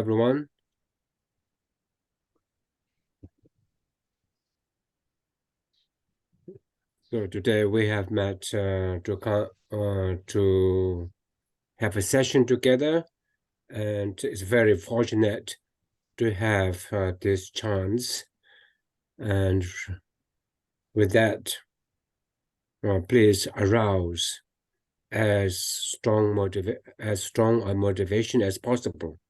Everyone. So today we have met to have a session together, and it's very fortunate to have this chance. And with that, please arouse as strong a motivation as possible.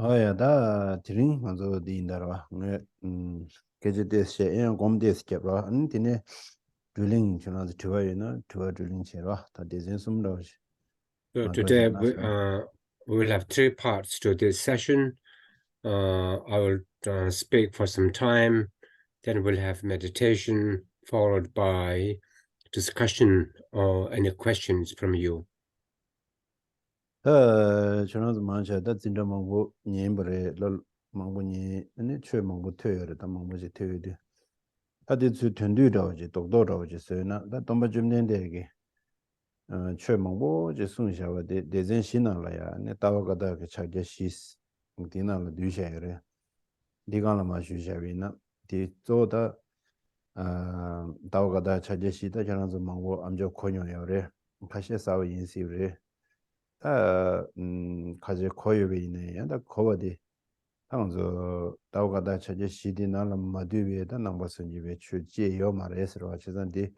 야, 다 드링 먼저 디인다라. 게제데스 에 곰데스 께라. 안티네 드링 저나도 투어이나 투어 드링 께라. 다 데젠 숨라오시. So today we will have three parts to this session. I will speak for some time, then we'll have meditation followed by discussion or any questions from you. 저나도 만샤 다 진짜 망고 녀임버레 럴 망고니 아니 최 망고 퇴여라 다 망고지 퇴여디. 다디스 텐두라오지 독도라오지 서나 다 domba 좀 된데게. 최 망고 제 순샤와 데젠 신나라야. 네 다와가다 그 차게 시스 디나라 뒤샤여레. 디가라 마슈샤비나 디 조다 다오가다 차제시다 저나서 망고 암조 코뇨여레 카시사와 인시브레 가제 코요베이네 야다 코바디 당저 다오가다 차제시디 나라 마드위에다 남바선지베 추지요 말에스로 하시던디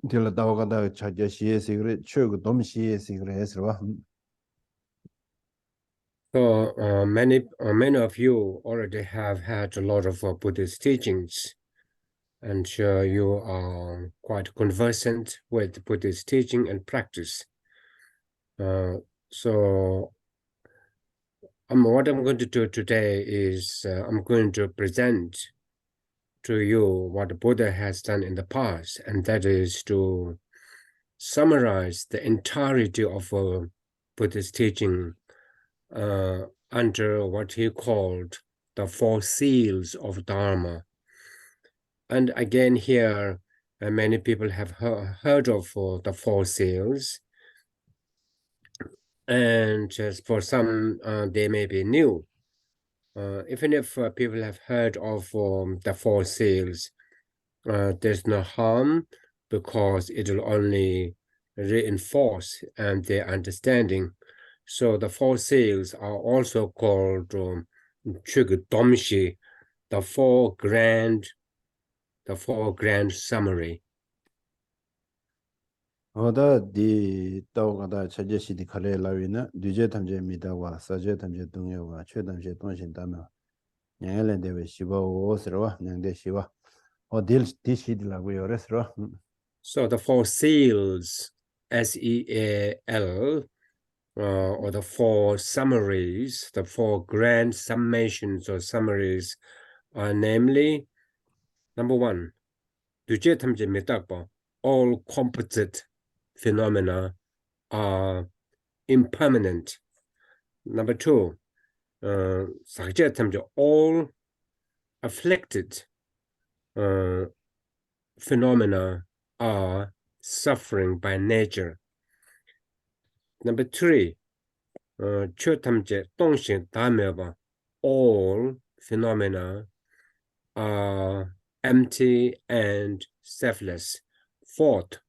딜라 다오가다 차제시에시 그래 추고 dom시에시 그래 해스로 So many of you already have had a lot of Buddhist teachings, and you are quite conversant with Buddhist teaching and practice. So what I'm going to do today is I'm going to present to you what the Buddha has done in the past, and that is to summarize the entirety of Buddhist teaching under what he called the four seals of Dharma. And again here, many people have heard of the four seals, and just for some, they may be new. Even if people have heard of the four seals, there's no harm, because it will only reinforce their understanding. So the four seals are also called Domshi, the four grand summary. 디 다오가다 차제시디 칼레 라위나 뒤제 탐제 미다와 사제 탐제 동요와 최담제 동신다며 냥엘렌데베 시바오 스로와 냥데 시바 딜 디시디라고 요레스로 So the four seals, SEAL, or the four summaries, the four grand summations or summaries are namely, number one, all composite phenomena are impermanent. Number two, all afflicted phenomena are suffering by nature. Number three, all phenomena are empty and selfless. Fourth,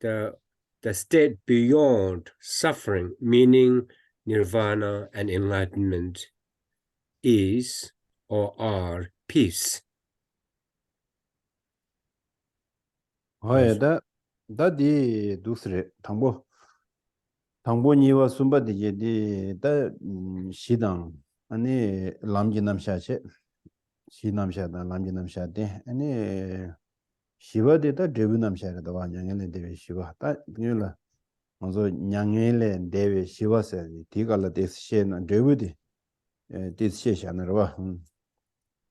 the state beyond suffering, meaning nirvana and enlightenment, is or are peace. 다디 두스레 당보니와 숨바디제디 다 시당 아니 람지남샤체 시남샤다 람지남샤데 아니 시바데다 데비남샤다 와냥엘레 데베 시바 다 뉴라 먼저 냥엘레 데베 시바세 디갈라 데스셰나 데비디 데스셰샤나르와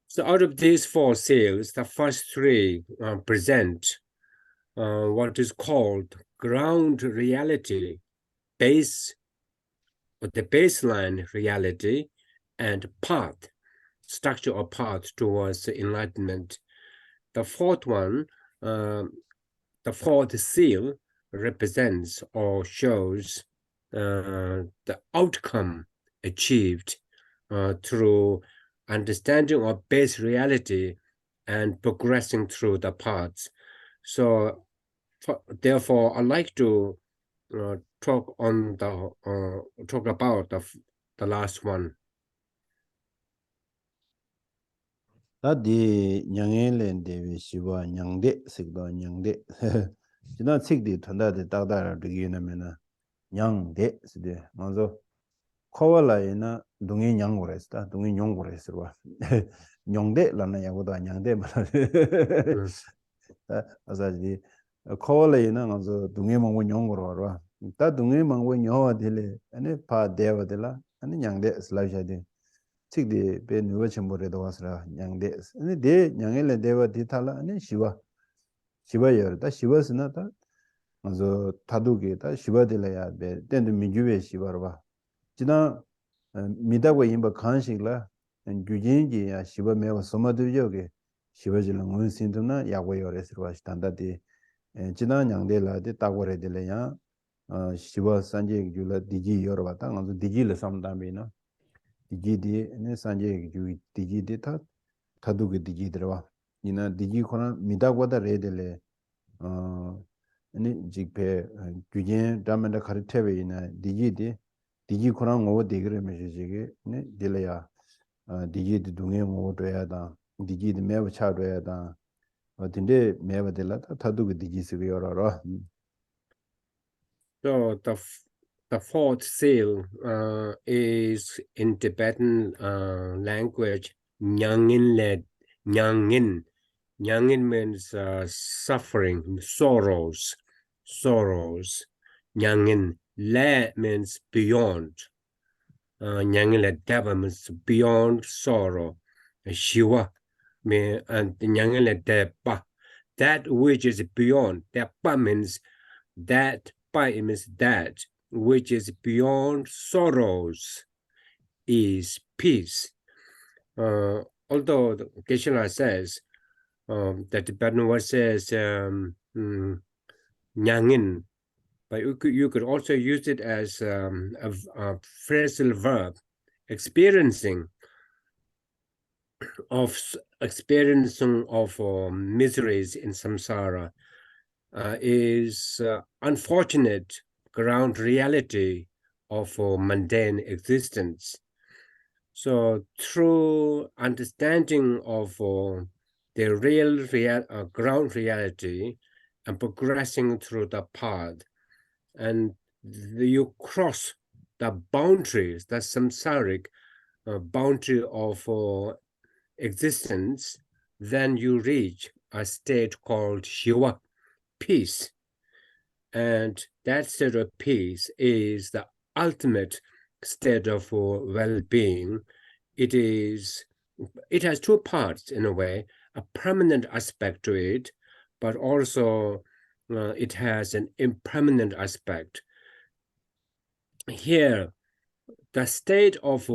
So out of these four seals, the first three present what is called ground reality, baseline reality and path, structure or path towards enlightenment. The fourth one, the fourth seal represents or shows the outcome achieved through understanding of base reality and progressing through the paths. So, therefore, I'd like to talk about the last one. 다디 냥엘렌 데비 시바 냥데 식도 냥데 지나 식디 ton다데 따다라 되기냐면은 냥데 시데 먼저 코발라이나 동이 냥고레스다 동이 용고레스 봐 냥데 라나 야고다 냥데 말 아사지 코발라이나 먼저 동이 망고 용고로 봐 다 동이 망고 녀와 딜레 아니 파 데와들라 아니 냥데 슬라이샤데 틱디 베 누가 첨보레도 와서라 냥데 아니 데 냥엘레 데와 디탈라 아니 시바여다 시바스나다 먼저 타두게다 시바들라야 베 땐도 민주베 시바로 봐 지나 미다고 임바 간식라 규진지야 시바 메와 소마드여게 시바질랑 원신도나 야고여레스로 하시단다디 지나 냥데라데 따고레들래야 시바 산제 줄라 디지 여러 봤다 먼저 디지를 삼담이나 디지디 네 산제 주 디지디 타 타두게 디지들와 이나 디지 코나 미다고다 레들레 아니 직배 규진 담만다 카르테베이나 디지디 디지 코나 뭐 되그레 메시지게 네 딜레야 디지디 동에 뭐 돼야다 디지디 매버 차돼야다 어딘데 매버들라 타두게 디지스게 여러러 So the fourth seal is in Tibetan language Nyangin led Nyangin. Nyangin means suffering, sorrows. Nyangin le means beyond. Nyangin le Dawa means beyond sorrow. Shiva and Nyangin le Deba, that which is beyond. Deba means that. Pai means that which is beyond sorrows is peace. Although Geshela says that the Tibetan word says nyangin, but you could also use it as a phrasal verb, experiencing of miseries in samsara. Is unfortunate ground reality of mundane existence. So through understanding of the real ground reality and progressing through the path, and you cross the boundaries, the samsaric boundary of existence, then you reach a state called Shiva, peace. And that state of peace is the ultimate state of well-being. It has two parts in a way, a permanent aspect to it, but also it has an impermanent aspect. Here, the state of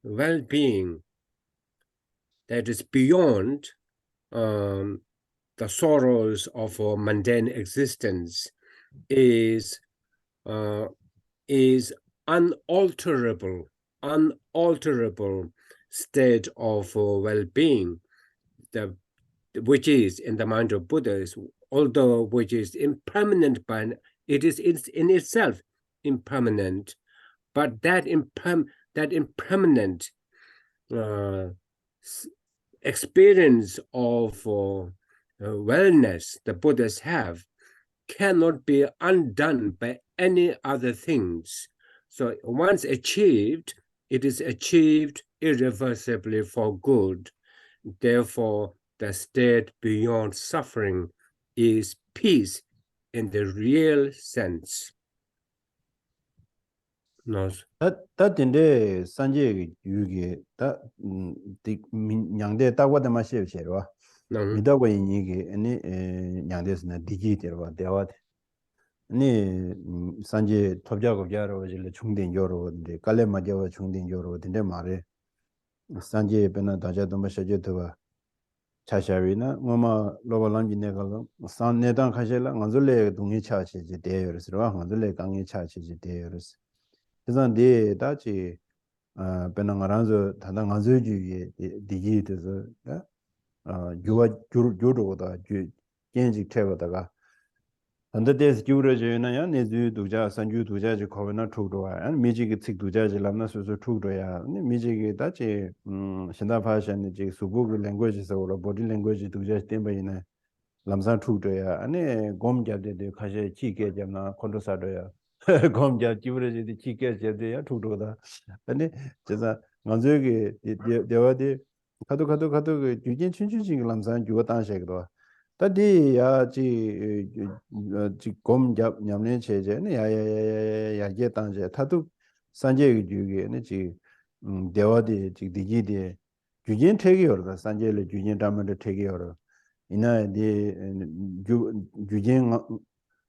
well-being that is beyond the sorrows of mundane existence is unalterable state of well-being, which is in the mind of Buddhas, although which is impermanent, but it is in itself impermanent, but that impermanent experience of wellness the Buddhas have cannot be undone by any other things. So once achieved, it is achieved irreversibly for good. Therefore, the state beyond suffering is peace in the real sense. 다딘데 산제 유게 다 냥데 따고다 마시에체로 미다고 이니게 아니 냥데스나 디지털와 대화 니 산제 톱자고자로 이제 중된 요로인데 깔레 맞아와 중된 요로인데 말에 산제 베나 다자도 마셔줘도 차샤위나 뭐마 로발란지네가 산내단 가실라 간줄레 동이 차치지 대여스로 간줄레 강이 차치지 대여스 그래서 네 다지 베나가란저 다당 간주주의 디지트서 유와 주로다 주 gen직 태워다가 안데데스 주로제나야 내주 두자 산주 두자지 거나 투도야 아니 미지기 틱 두자지 람나 소소 투도야 아니 미지기 다지 신다 파션이 지 수북 랭귀지에서 오라 보디 랭귀지 두자 때문에 람산 투도야 아니 곰자데데 가제 지게 잡나 콘도사도야 곰자 지브레지 지게 잡데야 투도다 아니 제가 먼저기 대화디 가도 그 유진 춘춘진 람산 주가 단색도 Tadi ya ji gom jap nyamne cheje ne ya je tanje tatu sanje gi juge ne ji dewa de ji digi de jujin thegi yor da sanje le jujin dam de thegi yor ina de jujin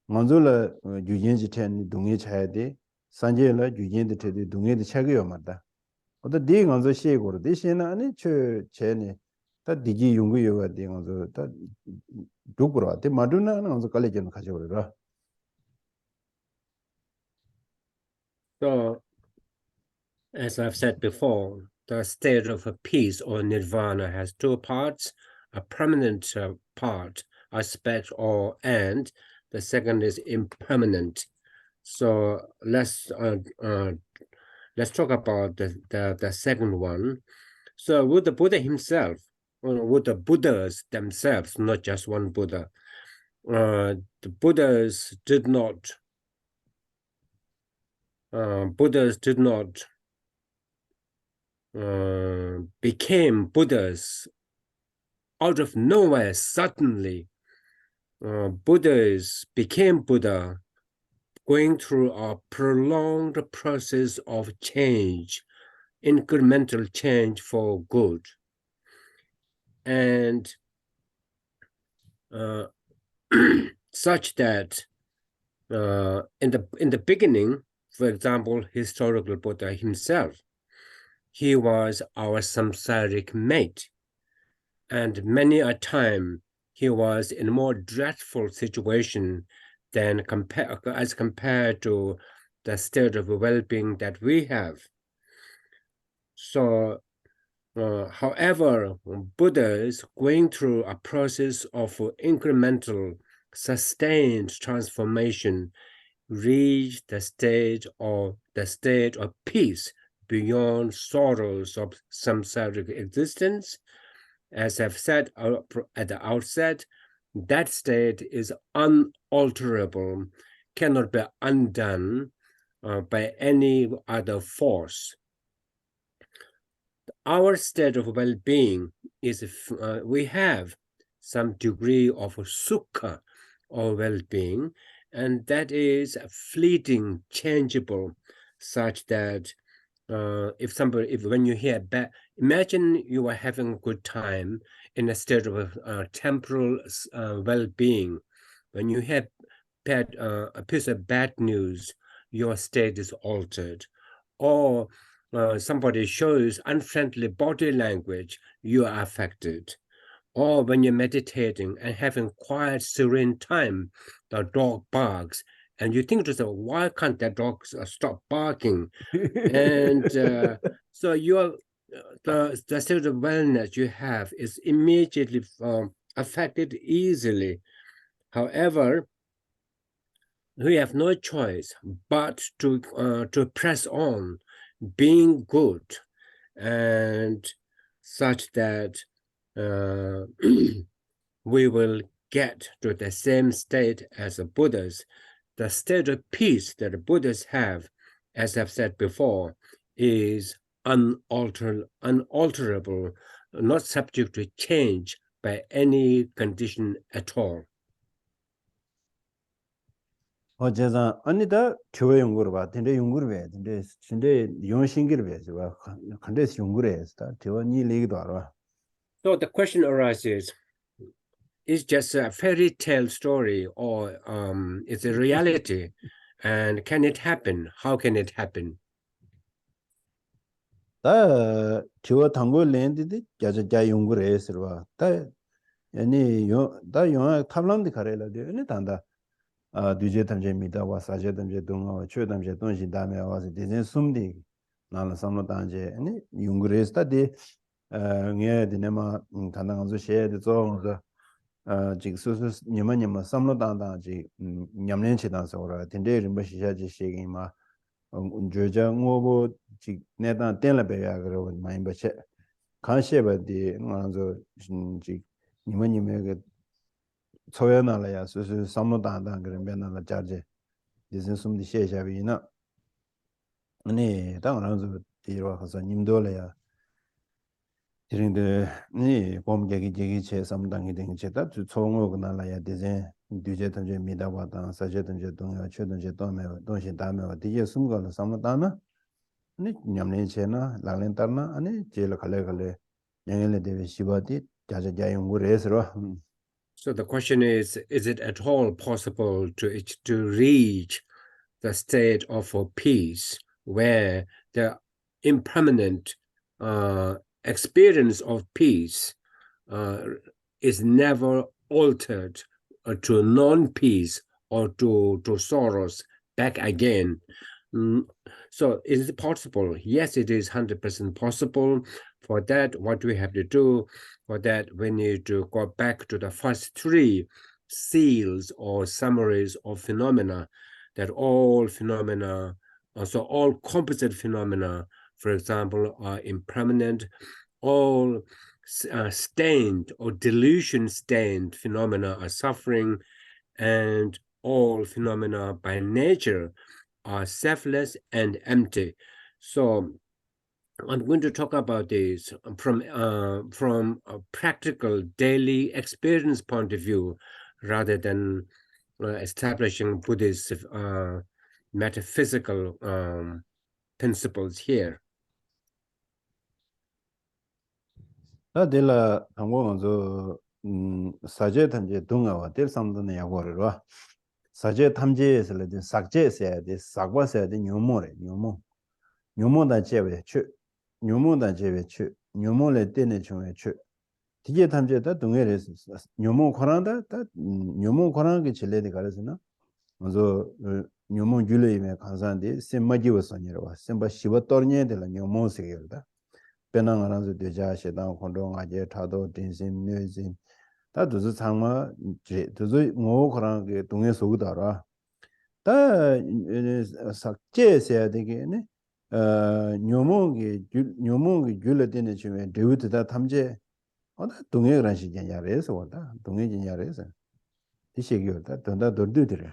nganzo la jujin ji ten dungi chaya de sanje la jujin de thedi dungi de chagi yor ma da oda de nganzo she gor de she na ne che ne 다 디지 용구 요가 되면서 다 두고라 때 마두나는 언제 깔래전 가져오라 So, as I've said before, the state of a peace or nirvana has two parts: a permanent part, aspect, or and the second is impermanent. So let's talk about the second one. So would the Buddha himself, or would the Buddhas themselves, not just one Buddha, the Buddhas did not became Buddhas out of nowhere suddenly. Buddhas became Buddha going through a prolonged process of change, incremental change for good. And such that in the beginning, for example, historical Buddha himself, he was our samsaric mate, and many a time he was in a more dreadful situation than as compared to the state of well-being that we have. So, however, Buddhas going through a process of incremental, sustained transformation reach the state of peace beyond sorrows of samsaric existence. As I've said at the outset, that state is unalterable, cannot be undone by any other force. Our state of well-being is we have some degree of sukha or well-being, and that is fleeting, changeable, such that when you hear imagine you are having a good time in a state of temporal well-being. When you hear a piece of bad news, your state is altered. Or somebody shows unfriendly body language, you are affected. Or when you're meditating and having quiet, serene time, the dog barks, and you think to yourself, why can't that dog stop barking? And so the state of wellness you have is immediately affected easily. However, we have no choice but to press on, being good, and such that we will get to the same state as the Buddhas. The state of peace that the Buddhas have, as I've said before, is unalterable, not subject to change by any condition at all. 어제자 아니다 교회 연구를 봐 근데 연구를 왜 근데 용신기를 왜 봐. 근데 연구를 했다 대원이 얘기도 알아. So the question arises, is just a fairy tale story, or it's a reality? And can it happen? How can it happen? 다 지와 당고 렌디디 자자 용구레 서와 다 아니 요다 용아 탐람디 가래라데 아니 단다 아 뒤제 탐제 미다 와 사제 탐제 동아 최 탐제 동신 다음에 와서 디제 숨디 나는 삼로 단제 아니 용구레스다디 게 디네마 단당한서 셰데 좀서 직수수 니마니마 삼로 단다지 냠렌치 단서라 딘데 림바 시샤지 셰기마 저자 뭐고 직 내다 뗄라베야 그러고 많이 버체 간셰바디 나서 직 니마니메게 초연하라야 수수 삼로단단 그러면은 자제 이제 숨디 셰샤비나 아니 당연하죠 뒤로 가서 님도래야 이런데 니 범계기 제기 제 삼당이 된 제다 총어가 나라야 되제 뒤제 던제 미다와다 사제 던제 동야 최 던제 도메 동신 다메 뒤에 숨거는 삼로다나 아니 냠내 제나 라렌타나 아니 제일 갈래 양엘레 데베 시바디 자자자용 거래서 So the question is it at all possible to reach the state of peace where the impermanent experience of peace is never altered to non-peace or to sorrows back again? So is it possible? Yes, it is 100% possible. For that, what we have to do, for that, we need to go back to the first three seals or summaries of phenomena, that all phenomena, so all composite phenomena, for example, are impermanent. All stained or delusion-stained phenomena are suffering, and all phenomena by nature are selfless and empty. So I'm going to talk about this from a practical daily experience point of view, rather than establishing Buddhist metaphysical principles here. 다들라 당고는 사제 탐제 동아와 될 삼도는 야고르와 사제 탐제에서는 삭제해야 돼 삭과해야 돼 뇨모다 제외 추 뇨모다 제외 추 뇨모레 때네 중에 추 디제 탐제다 동해에서 뇨모 코란다 다 뇨모 코란게 질레데 가르스나 먼저 뇨모 줄레이메 간산데 셈마지워서니라 셈바 시버터니에들 뇨모세게다 배낭하면서 되자시다 혼동하게 타도 딘심 뇌진 다 두즈 상마 두즈 뭐 그런 게 동에 속다라 다 삭제해야 되게네 뇨몽이 줄레되는 중에 데우드다 탐제 어다 동에 그런 시간 야래서 왔다 동에 진야래서 디시기였다 돈다 돌드들이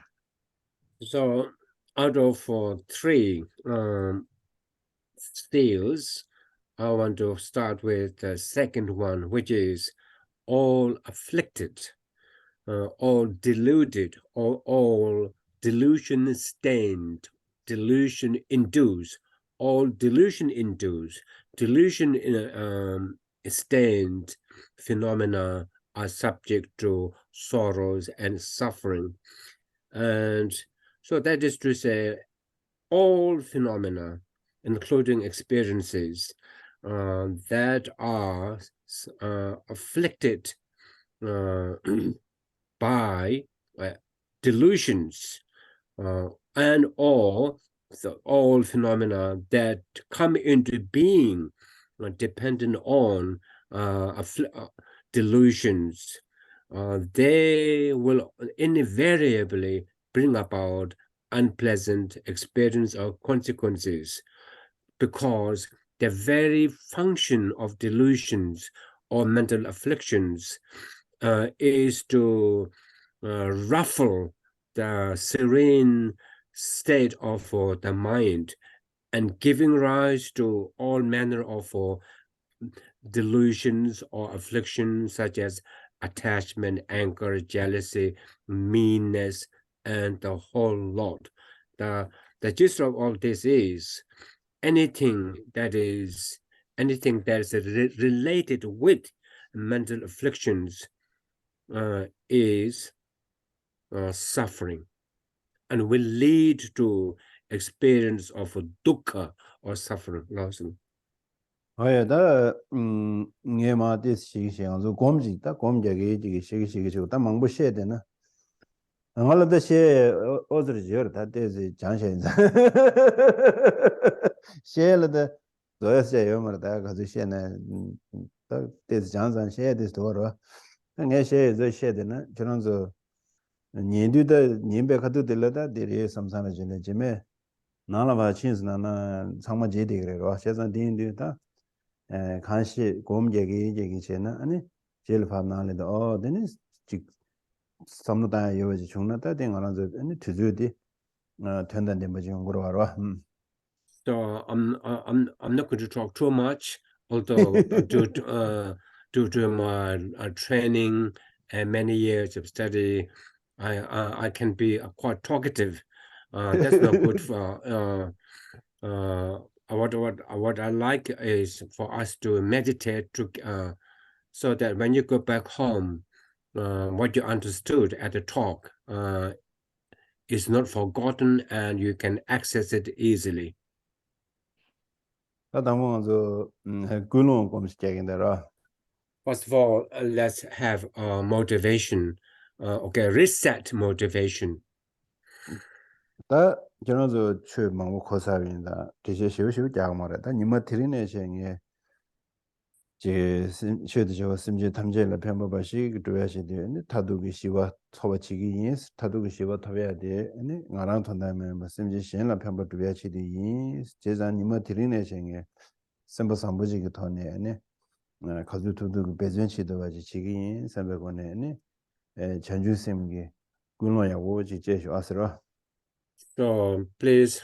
So out of three steels, I want to start with the second one, which is all afflicted, all deluded, all delusion stained, delusion induced, all delusion induced, delusion stained phenomena are subject to sorrows and suffering. And so that is to say, all phenomena, including experiences that are afflicted by delusions, and all phenomena that come into being dependent on delusions, they will invariably bring about unpleasant experience or consequences, because the very function of delusions or mental afflictions is to ruffle the serene state of the mind, and giving rise to all manner of delusions or afflictions such as attachment, anger, jealousy, meanness, and the whole lot. The gist of all this is anything that is related with mental afflictions is suffering and will lead to experience of dukkha or suffering. Losang. 예, 다 녜마 디스 시기시앙 곰지 다 곰제게 지기 시기시기 다 망부 셔야 되나 angala she other year that is janshen shell the she yomar da ga she na da this jansan she this door nge she the she de na 저런 저 년도 다 년배 가도 들려다 데리 삼산을 지내 지메 나라 봐 친스나 나 상마 제대 그래가 세상 딘디다 간시 곰 얘기 제나 아니 제일 파나래도 되니 삼노다 요지 중나다 된 거라서 아니 투주디 된다는 뭐지 연구로 와라. So I'm not going to talk too much, although due to my training and many years of study, I can be quite talkative. That's not good for what I like is for us to meditate to so that when you go back home, what you understood at the talk is not forgotten and you can access it easily. First of all, let's have motivation. Okay, reset motivation. 다 저는 저 망고 코사빈다. 되게 쉬우쉬우 작 말다. 니마 트리네 생에 제 셔도 저 심지 탐제를 편법하시 그도야시 되는 타도기 시와 처버치기 인스 타도기 시와 타야 돼. 아니 나랑 돈다면 뭐 심지 신라 편법 도야시 돼. 제자 니마 트리네 생에 선보 삼부지기 돈에 아니 가주도도 배전치도 가지 지기 선배고네 아니 전주심기 군로야고 지제시 왔으러 So please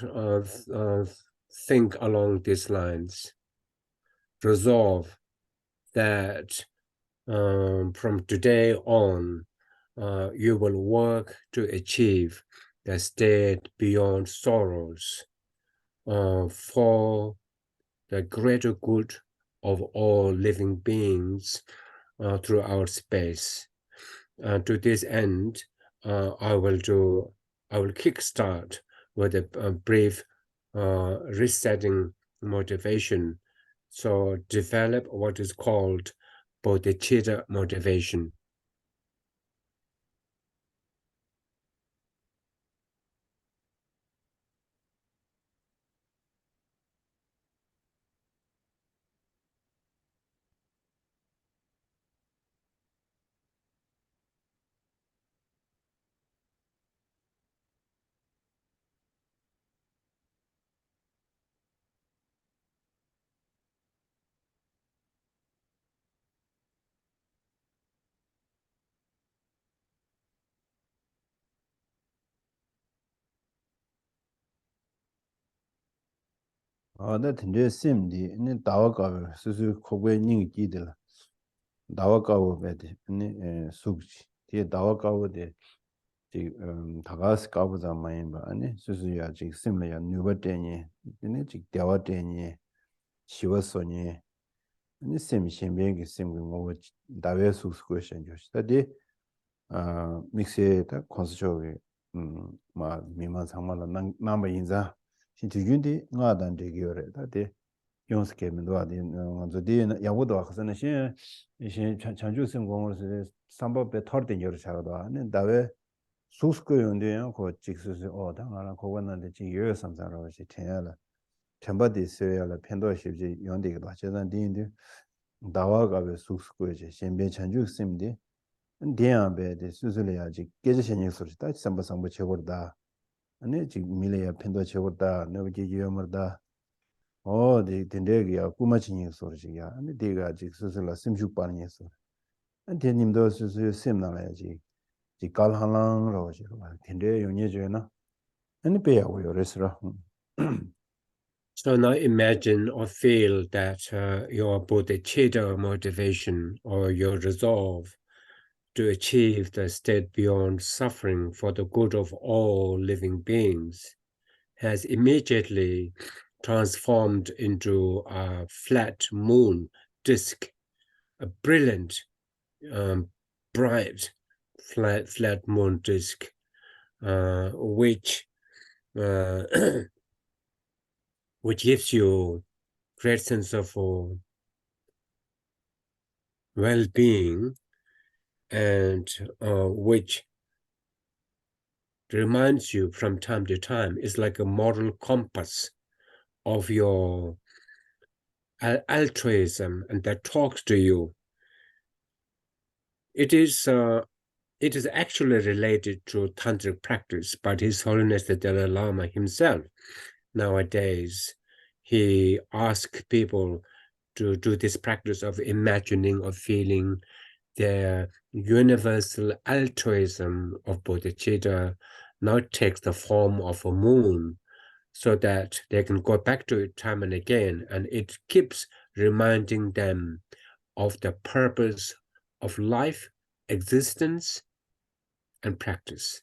think along these lines. Resolve that from today on, you will work to achieve the state beyond sorrows for the greater good of all living beings throughout space. To this end, I will kickstart with a brief resetting motivation. So develop what is called bodhicitta motivation. 나 근데 쌤디 네 다와가 수수 코고에 닝이 끼들 다와가고 배디 네 숙지 뒤에 다와가고데 지 다가스 가보자 많이 봐 아니 수수야 지 쌤래야 뉴버데니 네 지 대화데니 시워소니 네 쌤이 셴뱅이 쌤이 뭐 다외 숙스고 생겼다디 믹스에다 콘스초게 마 미만 상말라 남바 인자 신주균디 나단 되기요래 다데 용스케면도 아디 먼저디 야보도 와서는 신 chanju 공으로서 삼법에 털된 여러 차로도 아니 다외 수스고 연대요 그 직수스 당하나 고관한테 지 여여 삼사로 시 태야라 템바디 있어야라 편도 쉽지 연대기도 하잖아 디인데 다와가 왜 수스고 이제 신변 chanju 쌤인데 대야베데 수술해야지 깨지신이 소리다 삼바삼부 제거다 아니 지금 밀려야 편도 제거다 너지 유머다 디 딘데기야 꾸마치니 소리지야 아니 디가 지 수술라 심죽 빠는 소리 아니 대님도 수술 셈나야지 지 깔한랑로 지로 딘데 용예줘나 아니 배야고 요레스라 So now imagine or feel that your bodhicitta motivation or your resolve to achieve the state beyond suffering for the good of all living beings has immediately transformed into a flat moon disk, a brilliant bright flat moon disk, which which gives you great sense of well-being, and which reminds you from time to time. It's like a moral compass of your altruism, and that talks to you. It is actually related to tantric practice, but His Holiness the Dalai Lama himself nowadays, he asks people to do this practice of imagining or feeling the universal altruism of bodhicitta now takes the form of a moon, so that they can go back to it time and again, and it keeps reminding them of the purpose of life, existence, and practice.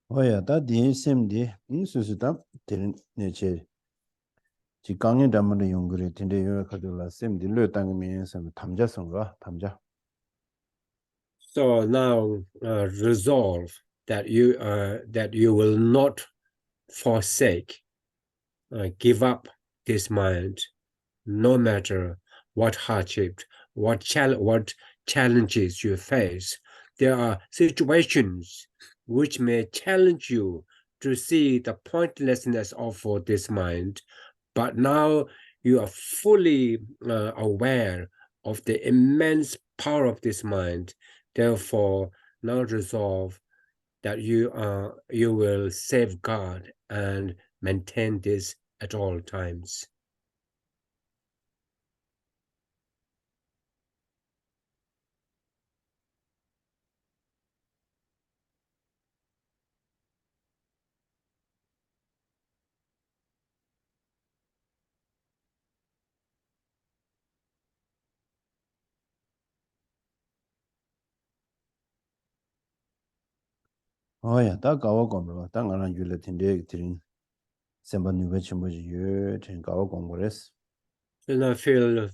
오야 다 디셈디 인수수다 데린 네체 지 강에 담는 용거리 텐데 요 카들라 셈디 르땅미에서 담자성가 담자. So now resolve that you will not forsake, give up this mind, no matter what hardship, what challenges you face. There are situations which may challenge you to see the pointlessness of this mind, but now you are fully aware of the immense power of this mind. Therefore, now resolve that you will safeguard and maintain this at all times. 오야 다 가와 공부 땅가랑 줄레 텐데 드린 셈바니 베치모지 요 텐 가와 공부레스. And I feel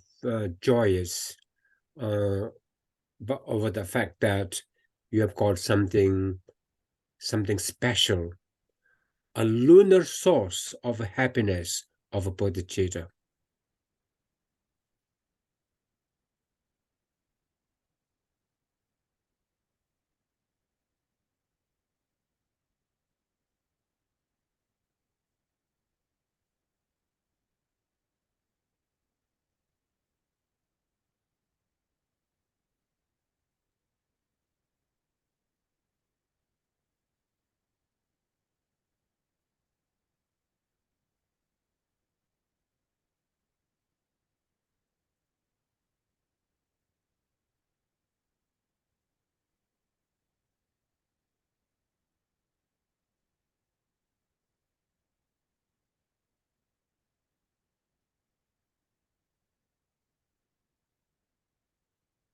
joyous over the fact that you have got something special, a lunar source of happiness of a bodhicitta.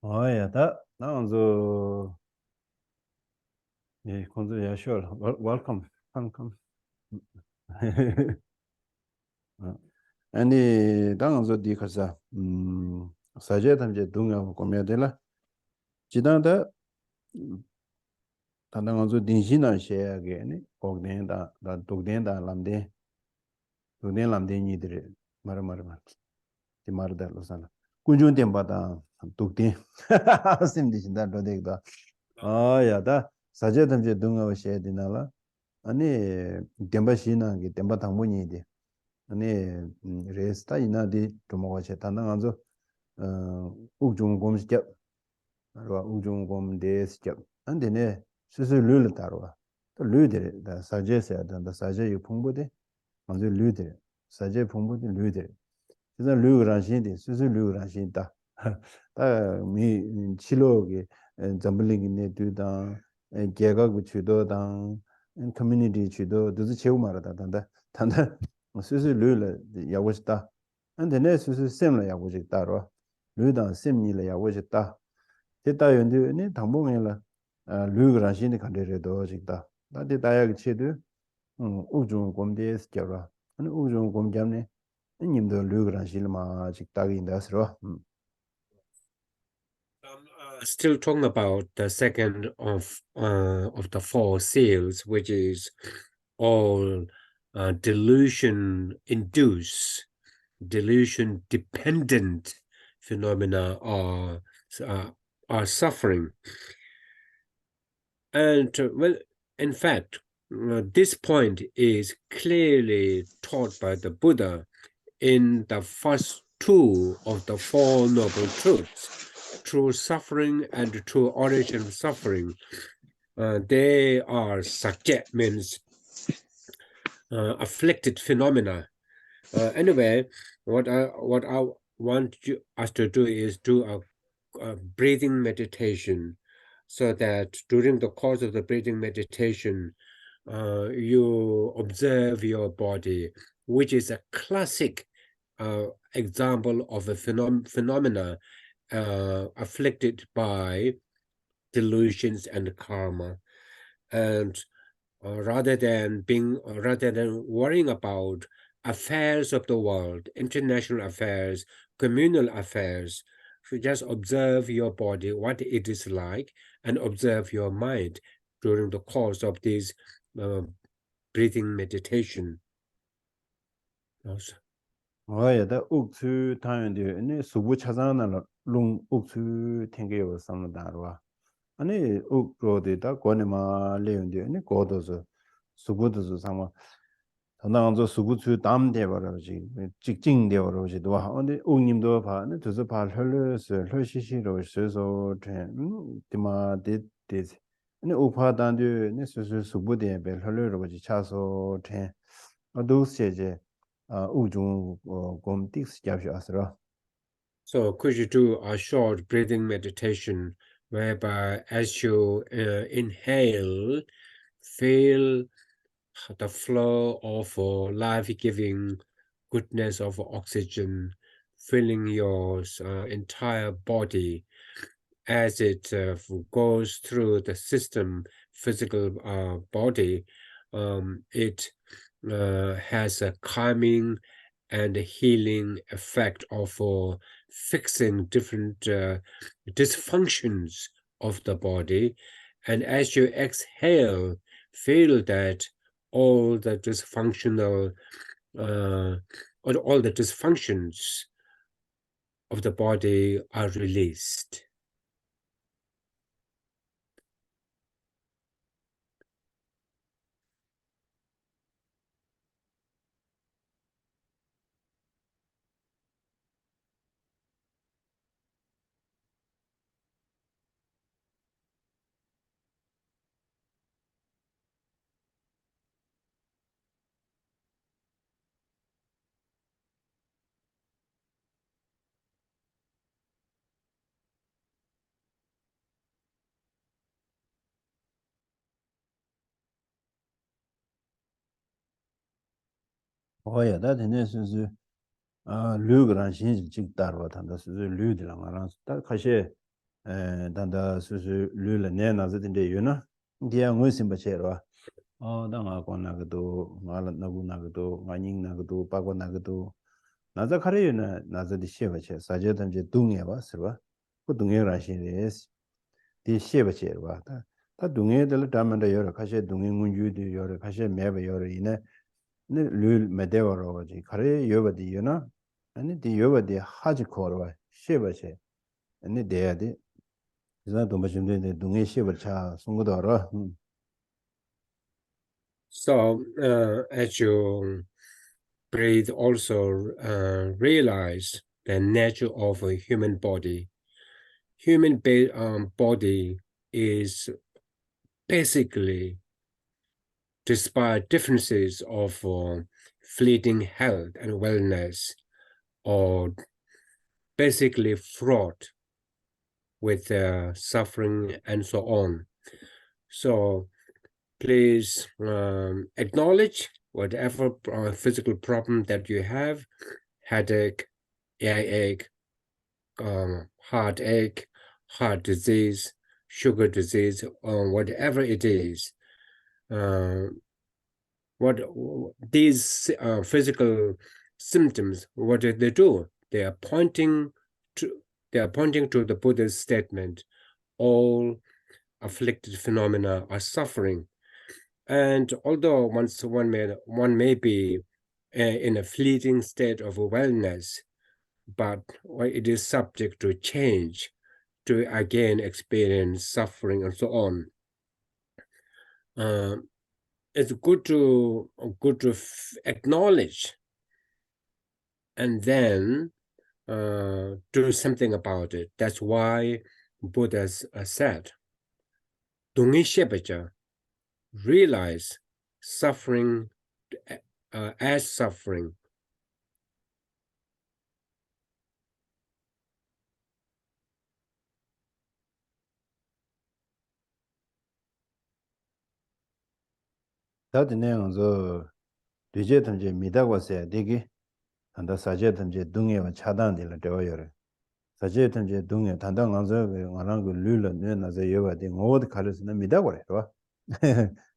오야 다 나온조 예 콘조 야 sure welcome come. 아니 당연히 디카사 사제 담제 동아 고메데라 지단다 당연히 딘신나 셰야게니 고된다 다 독된다 람데 독된 람데 니들 마르마르마 디마르다 로산나 군준된 바다 독된 심디신다 로데다 아야다 사제 담제 동아 셰디나라 아니 뎀바시나게 뎀바 당문이디 아니 레스타 이나디 도모가체 단당한저 우중곰스캡 알와 우중곰데스캡 안데네 수수 룰을 따라와. 또 룰들이 다 사제세야 된다. 사제 유 풍부대 먼저 룰들이 사제 풍부대 룰들이 그래서 룰을 하시는데 수수 룰을 하신다. 다미 치료게 점블링이 되다 개가 구치도당 커뮤니티 주도 도스 채우 말하다 단다 단다 수수 룰을 야고 싶다. 근데 내 수수 셈을 야고 싶다로 룰당 셈이를 야고 싶다. 됐다 연대니 당봉이라 류그란 신의 간데도 직다. 나한테 다약 치도 우중 곰데스 겨라. 아니 우중 곰잠네. 님도 류그란 실마 직다기 인다스로. Still talking about the second of the four seals, which is all delusion-induced, delusion-dependent phenomena are suffering. And well, in fact, this point is clearly taught by the Buddha in the first two of the Four Noble Truths, true suffering and true origin of suffering. They are sakya, means afflicted phenomena. Anyway, what I want us to do is do a breathing meditation, so that during the course of the breathing meditation, you observe your body, which is a classic example of a phenomena afflicted by delusions and karma. And rather than worrying about affairs of the world, international affairs, communal affairs, you just observe your body, what it is like, and observe your mind during the course of this breathing meditation. 와야다 옥수 타연데 네 수부 찾아나라 롱 옥수 탱게요 삼다로와. 아니 옥로데다 고네마 레운데 네 고도서 수부도서 상마 당당저 수부츠 담대버러지 직징대버러지 도와 근데 옥님도 봐는 저서 발 흘러서 흘시시로 서서 디마데 데스 아니 옥파단데 네 수수 수부대 벨 흘러러지 차서 테 어두세제 우중 곰틱스 잡셔서 So could you do a short breathing meditation whereby as you inhale, feel the flow of life-giving goodness of oxygen filling your entire body as it goes through the physical body. It has a calming and a healing effect of fixing different dysfunctions of the body. And as you exhale, feel that all the dysfunctional all the dysfunctions of the body are released. 와야 다 되네 순수 류그란 신지 직다로 단다 수수 류들랑 알아 다 가시 단다 수수 류를 내나서든데 유나 디야 무슨 버체로 당아 권나가도 말나고나가도 마닝나가도 빠고나가도 나자 카레유나 나자디 시에버체 사제던제 둥에바 서바 그 둥에라 신레스 디 시에버체와 다 둥에들 담만다 여러 가시 둥에 문주디 여러 가시 매버 여러 이네 룰 메데워로지 카레 여버디 유나 아니 디 여버디 하지 코르와 시에버체 아니 데야디 그래서 도마심데 둥에 시에버차 송고도라 So as you breathe, also realize the nature of a human body. Human body is basically, despite differences of fleeting health and wellness, or basically fraught with suffering and so on. So please acknowledge whatever physical problem that you have, headache, earache, heartache, heart disease, sugar disease, or whatever it is. What these physical symptoms, what do they do? They are pointing to the Buddha's statement, all afflicted phenomena are suffering. And although one may be in a fleeting state of wellness, but it is subject to change, to again experience suffering and so on. It's good to acknowledge and then do something about it. That's why Buddha said, "Dungi shepaja," realize suffering as suffering. 다들 내용은 뒤제 탐제 미다고서 되게 한다 사제 탐제 동해와 차단될 되어요. 사제 탐제 동해 단단 가서 가는 그 룰을 내나서 여봐대 어디 가르스는 미다고래. 봐.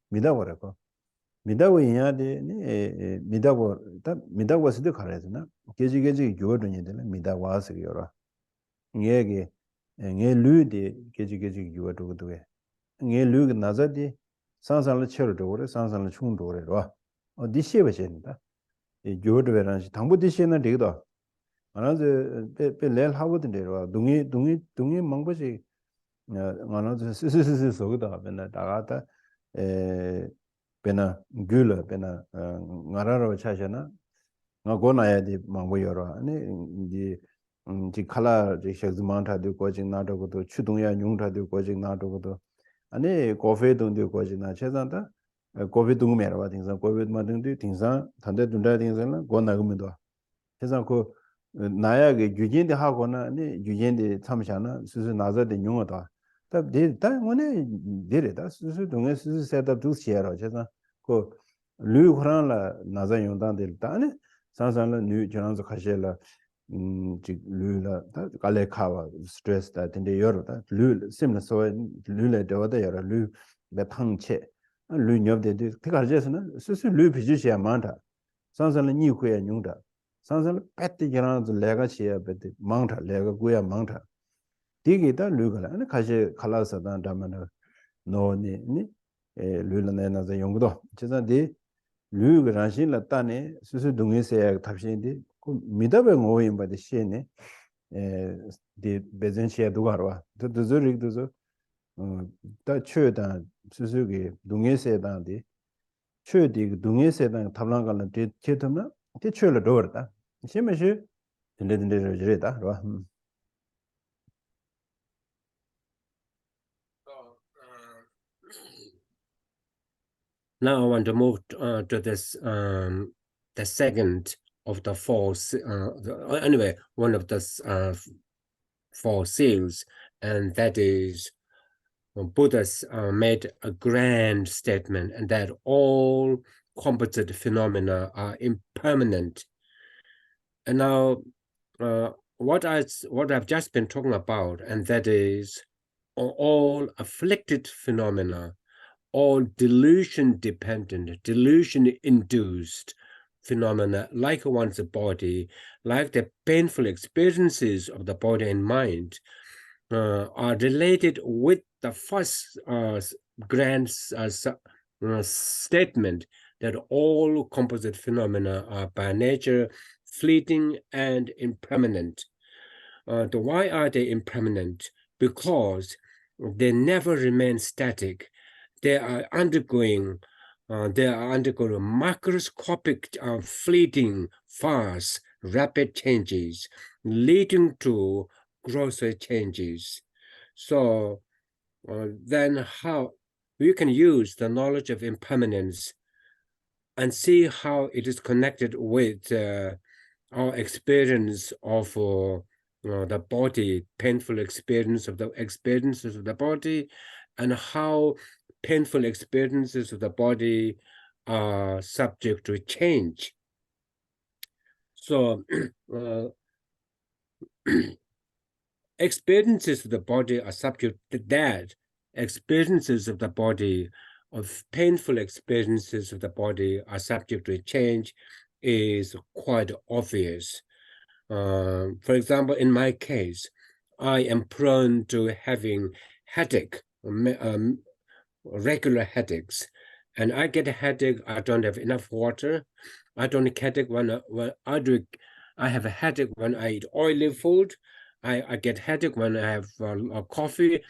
미다고래고. 미다고 이야데 미다고 다 미다고스도 가르스나. 계지계지 교도니 되는 미다고스 여러. 얘기 nghe 류디 계지계지 교도도 해. nghe 류가 나자디 상상을 쳐도 그래. 상상을 충도 그래. 봐. 디시에 된다. 이 교도회란 당부 디시는 되거든. 만약에 배를 하거든요. 동이 망보지 만약에 스스스 속다 배나 다가다 에 배나 귤 배나 나라로 차잖아. 나고나야디 망보여라. 아니 이제 지 칼라 지 셔즈만타도 고진 나도고도 추동야 용타도 고진 나도고도 아니 코페 동도 고진 나 최선다 코페 동메라 와딩사 코페 마등도 딩사 단대 둔다 딩사나 고나금도 그래서 그 나야게 유진데 하거나 아니 유진데 참샤나 수수 나자데 용어다 답데다 오네 데레다 수수 동에 수수 셋업 두 시야로 그래서 그 류그란라 나자 용단데 다네 산산라 뉴 저런서 가실라 지 류라 다 갈레카와 스트레스 다 근데 여러다 류 심나 소 류레 되어다 여러 류 배탕체 류 녀브데 그가르제스는 수수 류 비주시야 많다 산산라 니쿠야 용다 산산 패티 지나서 레가 치야 베티 망타 레가 고야 망타 디게다 류가라 아니 가시 칼라서다 담나 노니 에 류르네나서 용도 제자디 류그란신라 따네 수수 동에서 답신디 그 미다베 모임 바데 시네 디 베젠시아 두가르와 도저릭도저 다 최다 수수기 동에서다디 최디 동에서다 탑랑가는 디 제토나 디 최를 도르다 심으시 든든든들이다 봐. Now I want to move to this the second of the four. Anyway, one of the four seals, and that is Buddha's made a grand statement, and that all composite phenomena are impermanent. And now, what I've just been talking about, and that is all afflicted phenomena, all delusion-dependent, delusion-induced phenomena, like one's body, like the painful experiences of the body and mind, are related with the first grand statement that all composite phenomena are by nature fleeting and impermanent. Why are they impermanent? Because they never remain static. They are undergoing microscopic, fleeting, fast, rapid changes, leading to grosser changes. So then how we can use the knowledge of impermanence and see how it is connected with our experience of the body, painful experiences of the body, and how painful experiences of the body are subject to change. So experiences of the body are subject to that. Experiences of the body, of painful experiences of the body are subject to change is quite obvious. For example, in my case, I am prone to having headache, regular headaches. And I get a headache, I don't have enough water. I don't get headache when I have a headache when I eat oily food. I get headache when I have a coffee,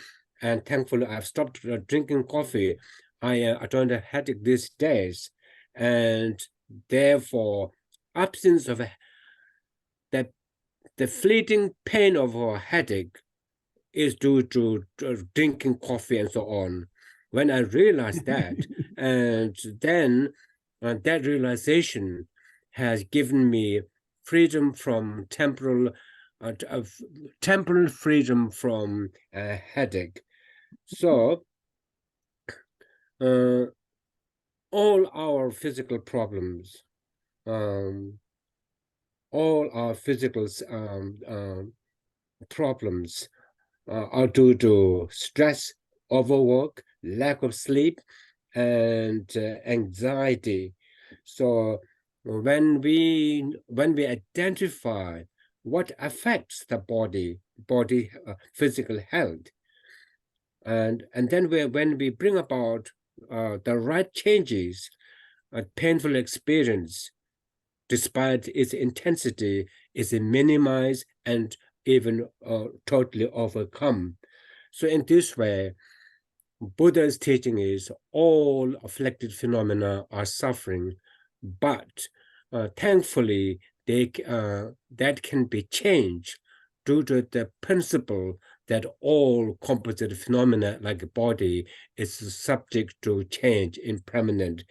and thankfully I've stopped drinking coffee. I don't have headache these days, and therefore absence of the fleeting pain of a headache is due to drinking coffee and so on. When I realized that, and then that realization has given me freedom from temporal freedom from a headache. So all our physical problems, all our physical problems are due to stress, overwork, lack of sleep, and anxiety. So when we identify what affects the body physical health, and then when we bring about the right changes, a painful experience, despite its intensity, is minimized and even totally overcome. So in this way, Buddha's teaching is all afflicted phenomena are suffering, but thankfully that can be changed due to the principle that all composite phenomena like a body is subject to change, impermanent,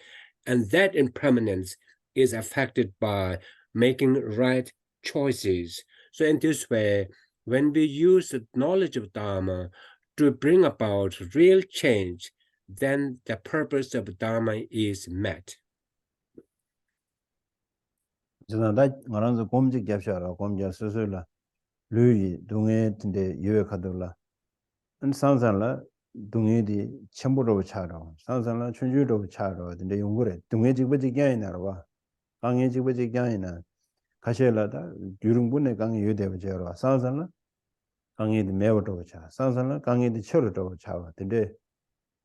and that impermanence is affected by making right choices. So in this way, when we use the knowledge of Dharma to bring about real change, then the purpose of Dharma is met. 저는 말하면서 곰지 겹셔라 곰지 스스로라 류이 동해 근데 유역하더라 은 상상라 동해디 첨부로 차로 상상라 춘주로 차로 근데 용거래 동해 지버지 껴이나로 봐 강해 지버지 껴이나 가셔라다 유릉분의 강에 유대버져라 상상라 강해디 매워도 차 상상라 강해디 쳐로도 차와 근데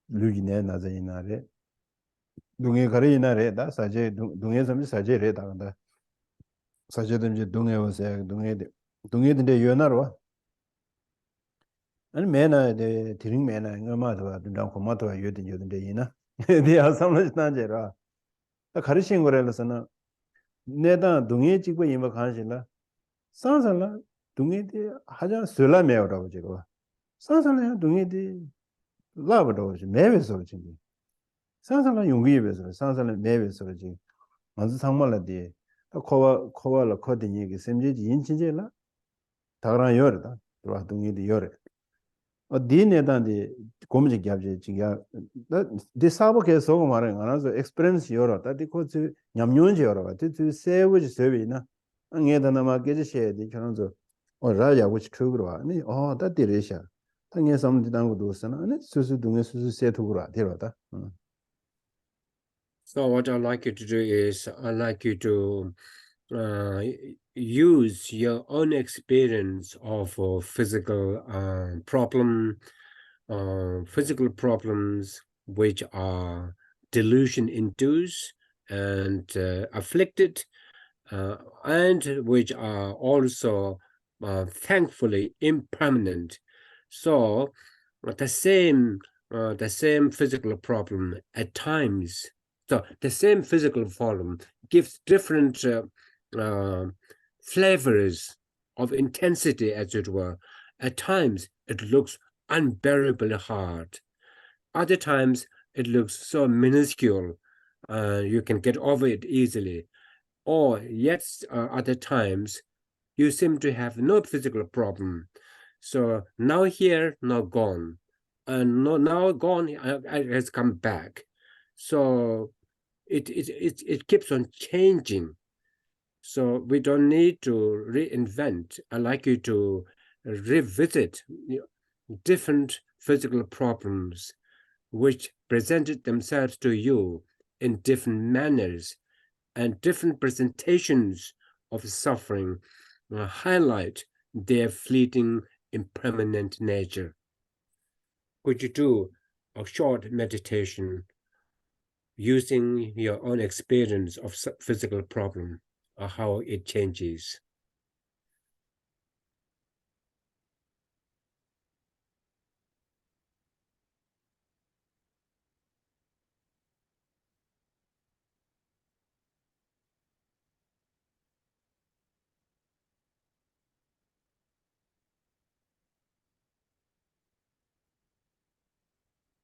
류기네 나자이나래 동해 가리나래 다 사제 동해 섬지 사제래 다간다 사제든지 동해 오세 동해인데 연하로 아니 매나데 드링 매나 응마도 둔당 고마도 여든 이나 네 아sam나지나제라 가르친 거라서는 내다 동해 찍고 이마 가실라 상상라 동해데 하자 설라매라고 제가 상상라 동해데 라버도 매베서 진짜 상상라 용기에서 상상라 매베서 지 먼저 상말라디 코와라 코딩이 그 셈제지 인친제라 다그랑 열다 들어와 동해데 열에 디네단디 고무지 겹지 지가 디사보 계속 말은 안 하서 experience 열어 다디 코치 냠뇽지 열어 다디 세우지 세비나 응에다나마 게지셔야지 저는서 라야 which 그거로 아니 다디레샤 당에 섬디단 것도 있으나 아니 수수 동에 수수 세토그라 되러다 So what I'd like you to do is I'd like you to use your own experience of physical physical problems which are delusion-induced and afflicted, and which are also thankfully impermanent. So the same physical problem at times. So the same physical problem gives different flavors of intensity, as it were. At times, it looks unbearably hard. Other times, it looks so minuscule, you can get over it easily. Or yet other times, you seem to have no physical problem. So now here, now gone. And now gone, it has come back. So it keeps on changing. So we don't need to reinvent. I like you to revisit different physical problems which presented themselves to you in different manners, and different presentations of suffering highlight their fleeting, impermanent nature. Could you do a short meditation using your own experience of physical problem or how it changes?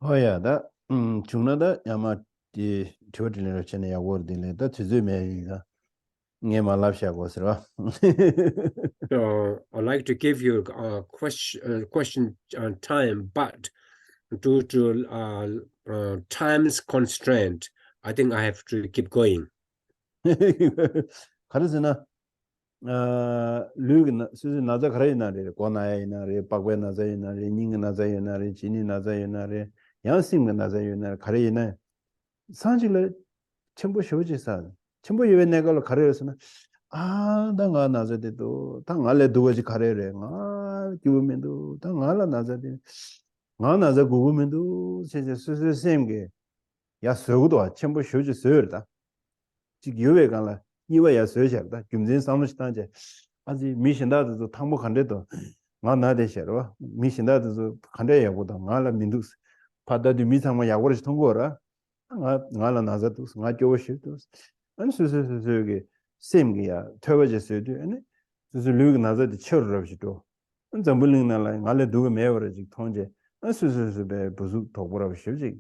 Oh 다 중나다 야마 디 조들레 전에 야 워드네 다 지즈메이가 녜마 랍샤고 스라 So I'd like to give you a question on time, but due to time's constraint, I think I have to keep going. 가르스나 류그나 수즈 나자 가라이나레 고나이나레 박베나자이나레 닝나자이나레 지니나자이나레 양싱나 나자이나레 가라이나 산질레 첨부 쇼지사 첨부 예외 내가로 가려서는 당가 나자데도 당알레 두가지 가려래 기부면도 당알라 나자데 나자 구부면도 세세 수수 셈게 야 서구도 첨부 쇼지 서르다 즉 요외 간라 이외야 서셔다 김진 삼무시단제 아직 미신다도 탕목한데도 나나데셔와 미신다도 간대야보다 나라 민두스 바다도 미상마 야고르시 통고라 나라 나자도 나 교시도 안수수수게 셈기야 터버제스도 아니 수수 류가 나자도 쳐르럽시도 전불링 나라 나래 두고 매워지 통제 안수수수베 부수 도보라시지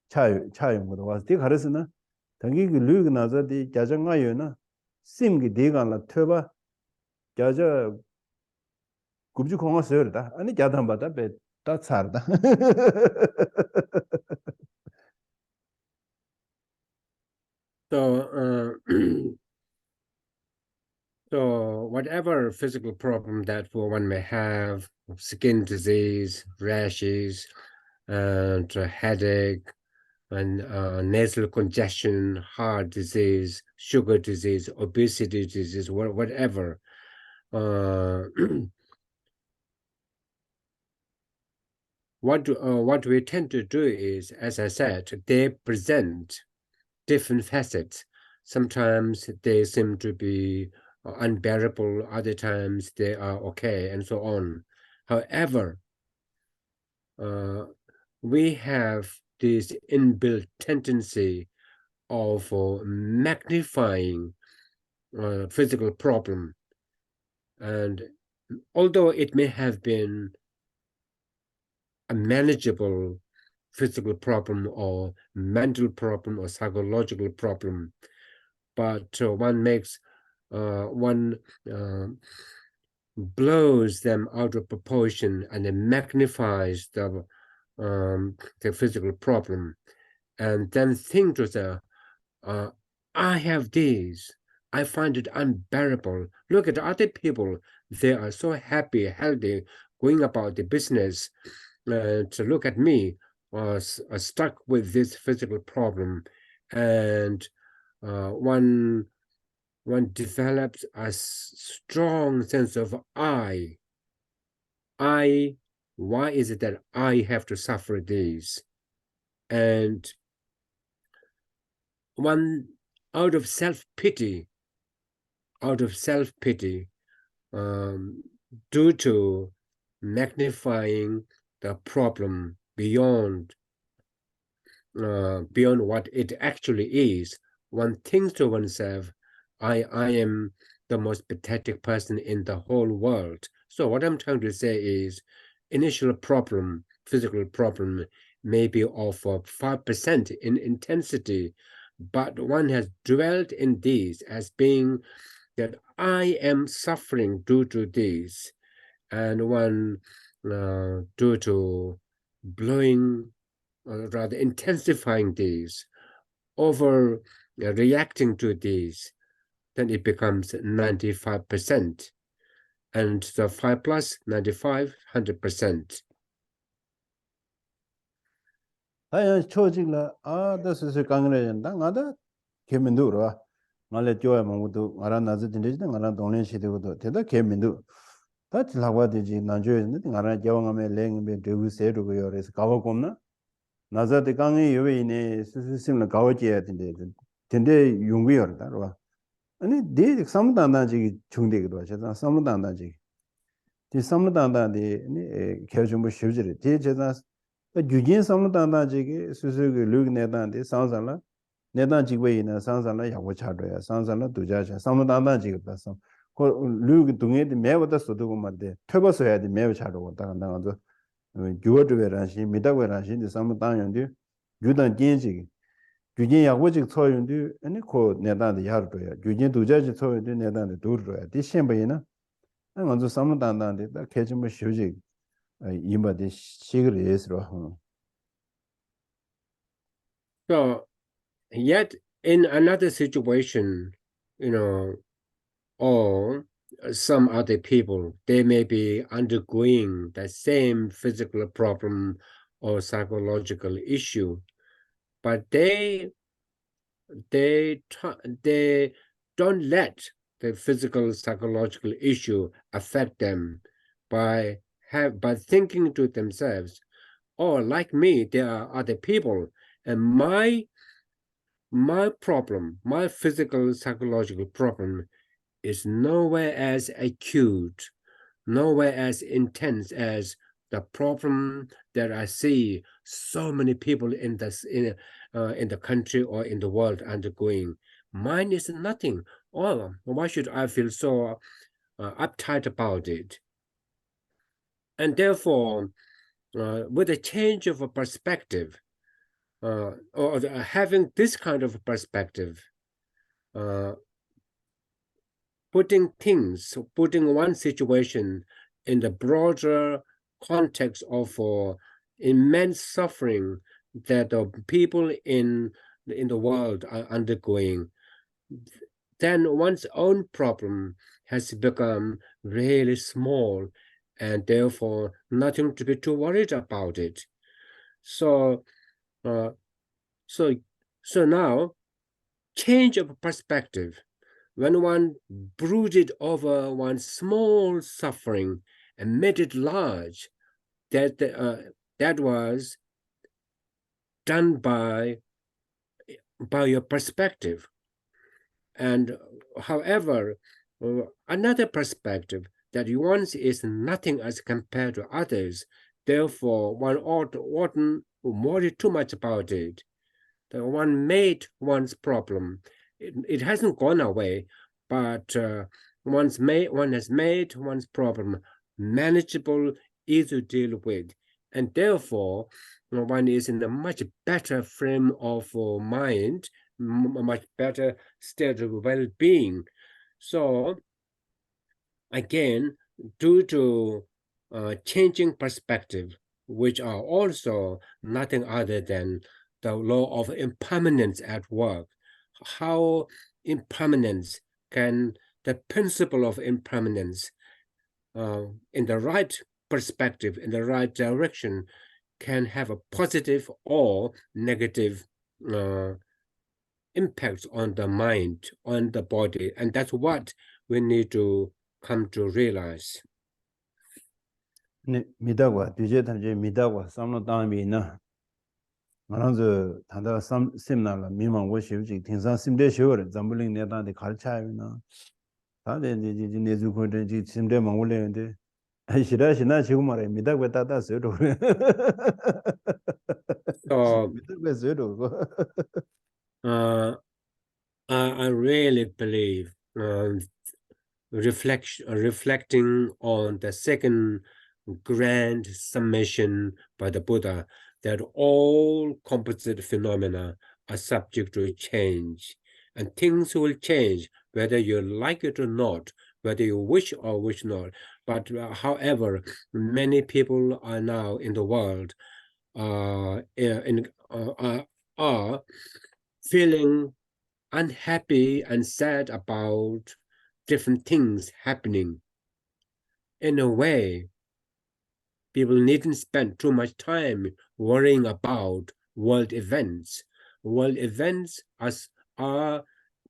차용도 와서 뒤 가르스나 당기 그 류가 나자디 자정가요나 셈기 대간라 터바 자자 굽지 공화 서르다 아니 자담바다 베다 차르다 So, so whatever physical problem that one may have, skin disease, rashes, and headache, and nasal congestion, heart disease, sugar disease, obesity disease, whatever. What we tend to do is, as I said, they present different facets. Sometimes they seem to be unbearable, other times they are okay, and so on. However, we have this inbuilt tendency of magnifying physical problem. And although it may have been a manageable physical problem or mental problem or psychological problem, but one makes one blows them out of proportion and it magnifies the physical problem, and then think to the I have these, I find it unbearable. Look at other people, they are so happy, healthy, going about the business. To look at me, stuck with this physical problem, and one develops a strong sense of I. Why is it that I have to suffer this? And one, out of self-pity, due to magnifying the problem beyond what it actually is, one thinks to oneself, I am the most pathetic person in the whole world. So what I'm trying to say is, initial problem, physical problem, maybe of 5% in intensity, but one has dwelt in these as being that I am suffering due to these, and one due to blowing, or rather intensifying these, over reacting to these, then it becomes 95%. And the 5 plus 95, 100%. 다야 초직라 다스스 강래인다 나다 개민도라 말레 쪼야 먹고도 알아 나즈 진데지 알아 동네 시대고도 대다 개민도 다 지라와되지 나줘는데 알아 겨왕함에 랭베 되우세르고 요래서 가와곰나 나자데 강에 여외이네 스스심을 가와지야 된대 된대 용구여다 봐 아니 데 삼단단지 중대기도 하셔서 삼단단지 디 삼단단디 네 개좀 쉬우지리 디 제가 유진 삼단단지게 스스그 르그네단디 상상라 내단 지괴이나 상상라 야고 차도야 상상라 두자샤 삼단단지게 봤어 그 르그 동에데 매보다 소도고 말데 퇴버서야지 매우 차도고 다간다가도 주어드베라시 미다베라시 삼단연디 유단 진지 유진 야고직 처연디 아니 코 내단데 야르도야 유진 두자지 처연디 내단데 두르도야 디셈바이나 먼저 삼단단데 다 개좀 쉬우지 이마데 시그를 예스로 So, yet in another situation, or some other people, they may be undergoing the same physical problem or psychological issue, but they don't let the physical psychological issue affect them by thinking to themselves, oh, like me, there are other people, and my problem, my physical psychological problem, is nowhere as acute, nowhere as intense as the problem that I see so many people in the country or in the world undergoing. Mine is nothing. Oh, why should I feel so uptight about it? And therefore, with a change of a perspective, or having this kind of perspective, putting one situation in the broader context of immense suffering that the people in the world are undergoing, then one's own problem has become really small, and therefore nothing to be too worried about it. So now, change of perspective. When one brooded over one small suffering and made it large, that was done by your perspective. And however, another perspective that once is nothing as compared to others, therefore one oughtn't worry too much about it. That one made one's problem. It hasn't gone away, but one has made one's problem manageable, easy to deal with, and therefore one is in a much better frame of mind, much better state of well-being. So again, due to changing perspective, which are also nothing other than the law of impermanence at work, how impermanence can, the principle of impermanence in the right perspective, in the right direction, can have a positive or negative impact on the mind, on the body. And that's what we need to come to realize. 네 미다과 뒤제 탐제 미다과 삼로 땅이나 말한저 단다 삼 셈나라 미망 워시우지 텐산 심대 쇼르 잠불링 내단데 갈차이나 다데 이제 내주코데 지 심대 망올레인데 시라시나 지금 말에 미다과 따다서도 So 미다과 저도 I really believe reflecting on the second grand summation by the Buddha, that all composite phenomena are subject to change, and things will change whether you like it or not, whether you wish or wish not. But however, many people are now in the world are feeling unhappy and sad about different things happening. In a way, people needn't spend too much time worrying about world events. World events are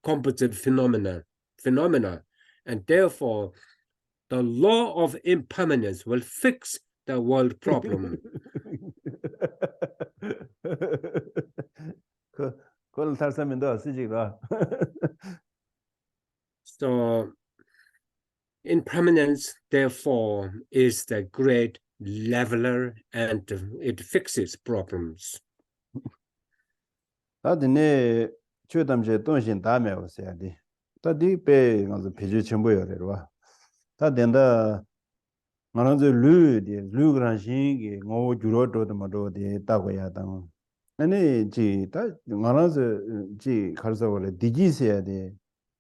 composite phenomena, and therefore the law of impermanence will fix the world problem. 그걸 탈사면도 쓰지가. So impermanence, therefore, is the great leveler and it fixes problems. 다드네 최담제 돈신 다음에 오세야디. 다디 배 가서 비주 전부여래와. 다 된다. 말한저 루그란신기 뭐 주로도도 뭐도디 따고야당. 아니 지다 말한저 지 가르서वर 디지세야디.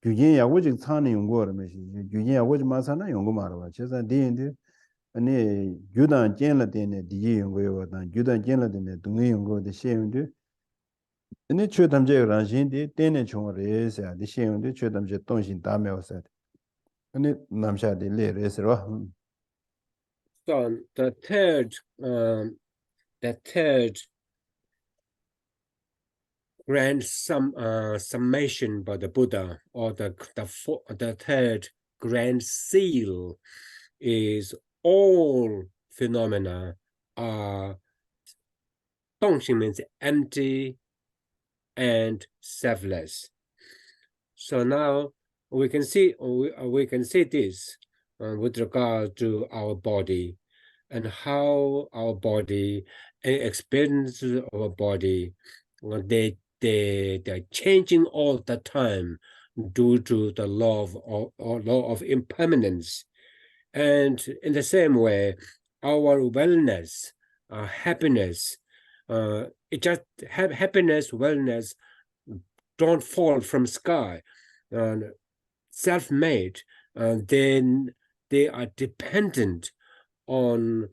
규진 야고직 차는 연구하면서 규진 야고직 마사나 연구 말아봐. 제가 디인데 아니 유단 젠라데네 디지 연구요다. 유단 젠라데네 동의 연구도 시행돼. 아니 최담제 란신디 때네 총어레서 디 시행돼 최담제 동신 다음에 왔어. 아니 남샤디 레레스로. So the third grand summation by the Buddha, or the third grand seal, is all phenomena are Dongxing means empty and selfless. So now we can see this with regard to our body and how our body experiences our body. They're changing all the time due to the law of impermanence. And in the same way, our wellness, happiness, happiness, wellness don't fall from sky, self-made. Then they are dependent on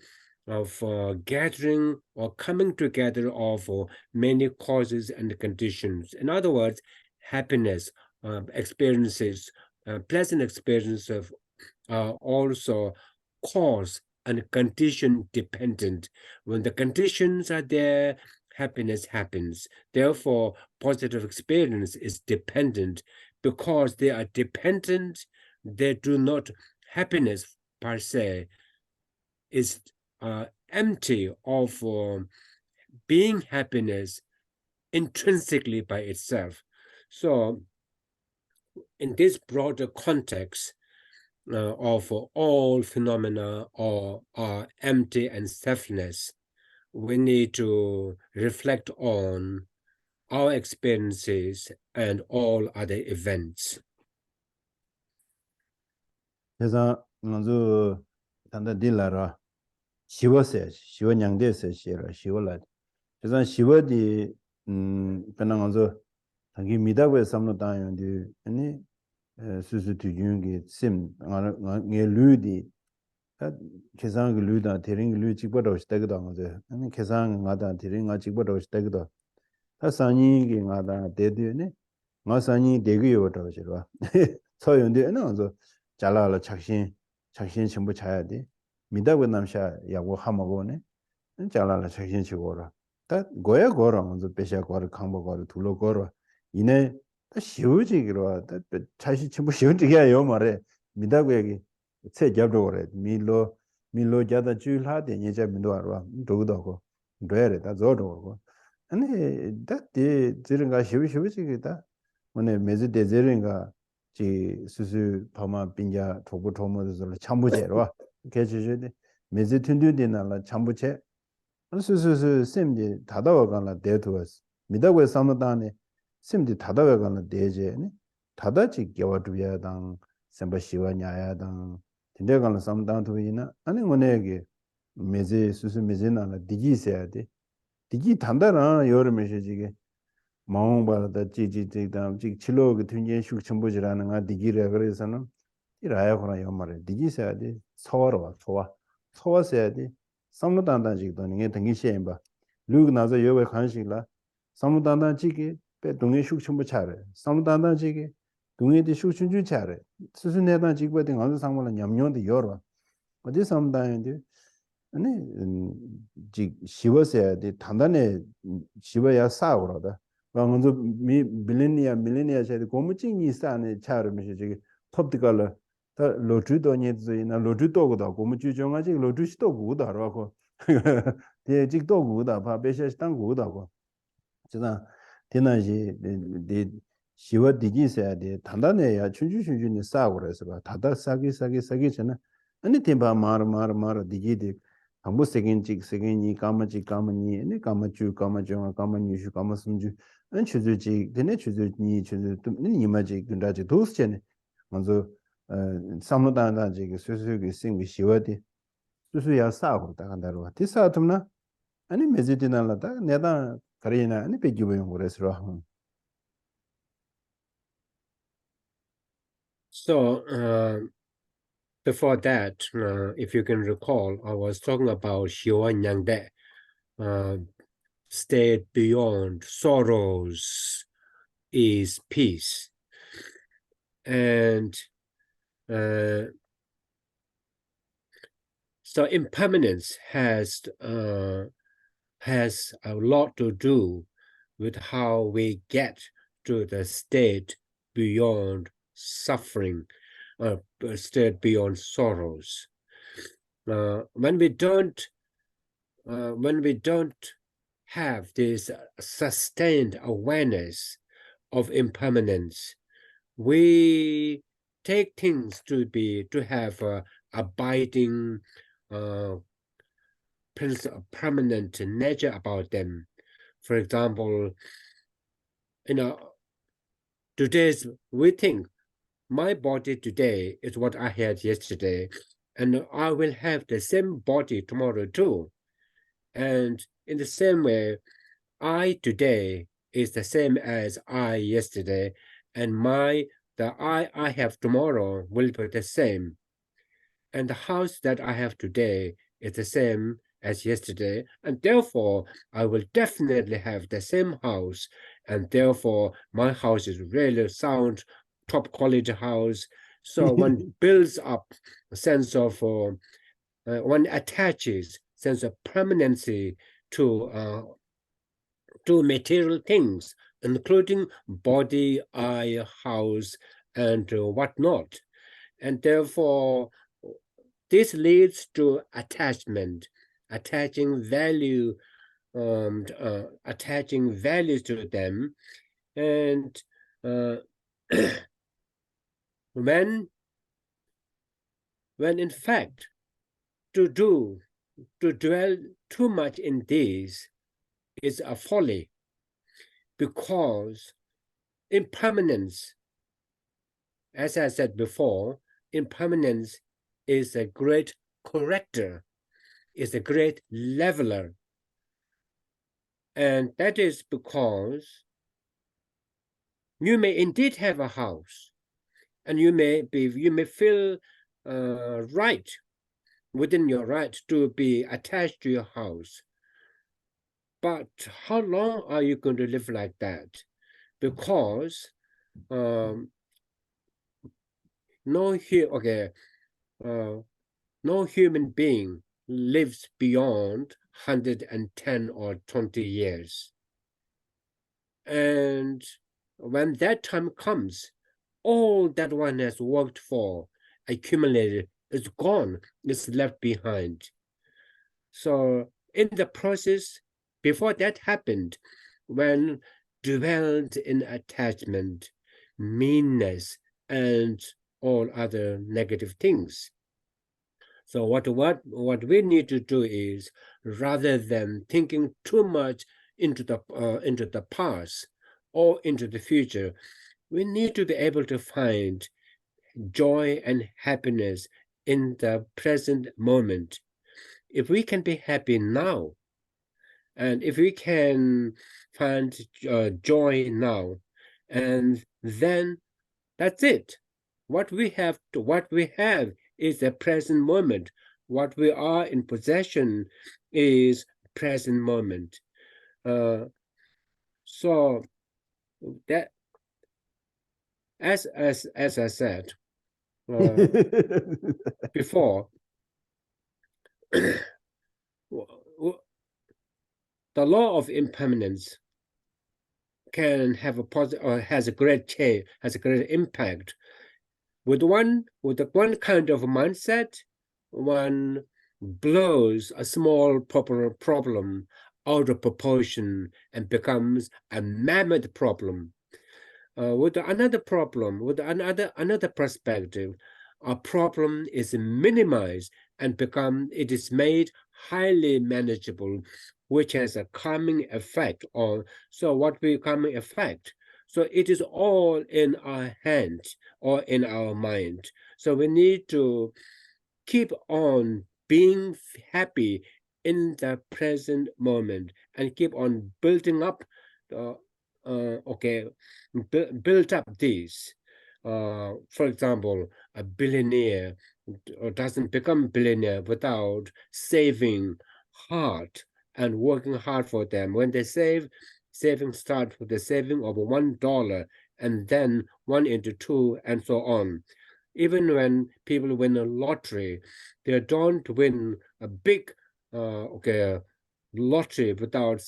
gathering or coming together of many causes and conditions. In other words, happiness experiences, pleasant experiences are also cause and condition dependent. When the conditions are there, happiness happens. Therefore, positive experience is dependent. Because they are dependent, they do not, happiness per se is empty of being happiness intrinsically by itself. So in this broader context of all phenomena are empty and selfless, we need to reflect on our experiences and all other events. 그래서 먼저 단다 딜라라 시워세 시원양대세 시라 시월라 그래서 시워디 변나면서 자기 미다고에 삼는 다연데 아니 수수투 윤기 심 네 루디 계산 그 루다 대ring 루 찍버도 시대기도 하면서 아니 계산 가다 대ring 가 찍버도 시대기도 다 산이게 가다 대드네 가 산이 대기요도 저러 서연데 아니서 잘라라 착신 전부 자야 돼 미다고 남샤 야고 하마고네 잘라라 착신 치고라 다 고야 고라 먼저 배샤 고라 강보 고라 둘로 고라 이내 다 쉬우지기로 다 자시 전부 쉬우지게 요 말에 미다고 얘기 세 잡도 그래 밀로 자다 줄하데 예자 민도 알아 도도고 돼래 다 저도고 아니 다데 지른가 쉬우지기다 오늘 메즈 데제른가 지 수수 파마 빈자 도부 도모들로 참부제로 개주주데 메즈 튼두데나라 참부제 수수수 셈디 다다와간라 데도스 미다고 삼다네 셈디 다다와간라 데제네 다다지 겨와두야당 셈바시와냐야당 딘데간라 삼다도이나 아니 뭐네게 메제 수수 메제나라 디지세야데 디기 단단한 여름에 지게 마음바다 지지지다 지 칠로그 튕긴 슉 첨부지라는 가 디기래 그래서는 이라야거나 연말에 디기세야지 서와로 서와 서와세야지 삼무단단지도 니 등기 시행바 루그 나서 여외 관심라 삼무단단지기 배 동네 슉 첨부 차래 삼무단단지기 동네디 슉 춘주 차래 수순내단 지구에 등 어느 상물은 염려도 여러 어디 삼단인데 아니 지 시워서야 돼 단단에 시워야 싸우러다 먼저 밀레니아 제 고무증이 싸네 차르면서 저기 톱디갈라 다 로주도 녀즈이나 로주도고다 고무주정아지 로주시도 고다라고 대직도 고다 바베시스탄 고다고 지나 대나지 네 시워 디기서야 돼 단단해야 춘주춘주니 싸고 그래서 봐 다다 싸기 전에 아니 팀바 마르 디기디 한부 세겐이 까마니 네 까마주 까마정아 까마니슈 까마숨주 안 추주지 되네 추주니 추주 니 이마지 근다지 도스체네 먼저 삼노단단지 수수기 생기 시워디 수수야 싸고 다 간다로 디사tum나 아니 메지디날라다 내가 가리나 아니 베기보용 그래서 So, before that, if you can recall, I was talking about Xiuan Yangde, state beyond sorrows is peace. And so impermanence has a lot to do with how we get to the state beyond suffering, state beyond sorrows. When we don't have this sustained awareness of impermanence, we take things to have abiding, permanent nature about them. For example, we think my body today is what I had yesterday, and I will have the same body tomorrow too. And in the same way, I today is the same as I yesterday, and the I have tomorrow will be the same. And the house that I have today is the same as yesterday, and therefore I will definitely have the same house, and therefore my house is really sound, top quality house. So one builds up a sense of, one attaches sense of permanency to material things, including body, eye, house, and whatnot. And therefore, this leads to attachment, attaching value, attaching values to them. And when in fact, to dwell too much in these is a folly, because impermanence, as I said before, impermanence is a great corrector, is a great leveler. And that is because you may indeed have a house, and you may feel right, within your right to be attached to your house. But how long are you going to live like that? Because no human being lives beyond 110 or 20 years. And when that time comes, all that one has worked for, accumulated, is gone, is left behind. So in the process, before that happened, when dwelled in attachment, meanness, and all other negative things. So what we need to do is, rather than thinking too much into the past or into the future, we need to be able to find joy and happiness in the present moment. If we can be happy now, And if we can find joy now, and then that's it. What we have is the present moment. What we are in possession is present moment. So that, as I said before, the law of impermanence can have a positive, or has a great change, has a great impact. With one kind of mindset, one blows a small problem out of proportion and becomes a mammoth problem. With another perspective, a problem is minimized and it is made highly manageable, which has a calming effect on. So what will calming effect? So it is all in our hands or in our mind. So we need to keep on being happy in the present moment and keep on building up build up these. For example, a billionaire doesn't become a billionaire without saving hard and working hard for them. When they saving start with the saving of $1 and then 1 into 2 and so on. Even when people win a lottery, they don't win a big lottery without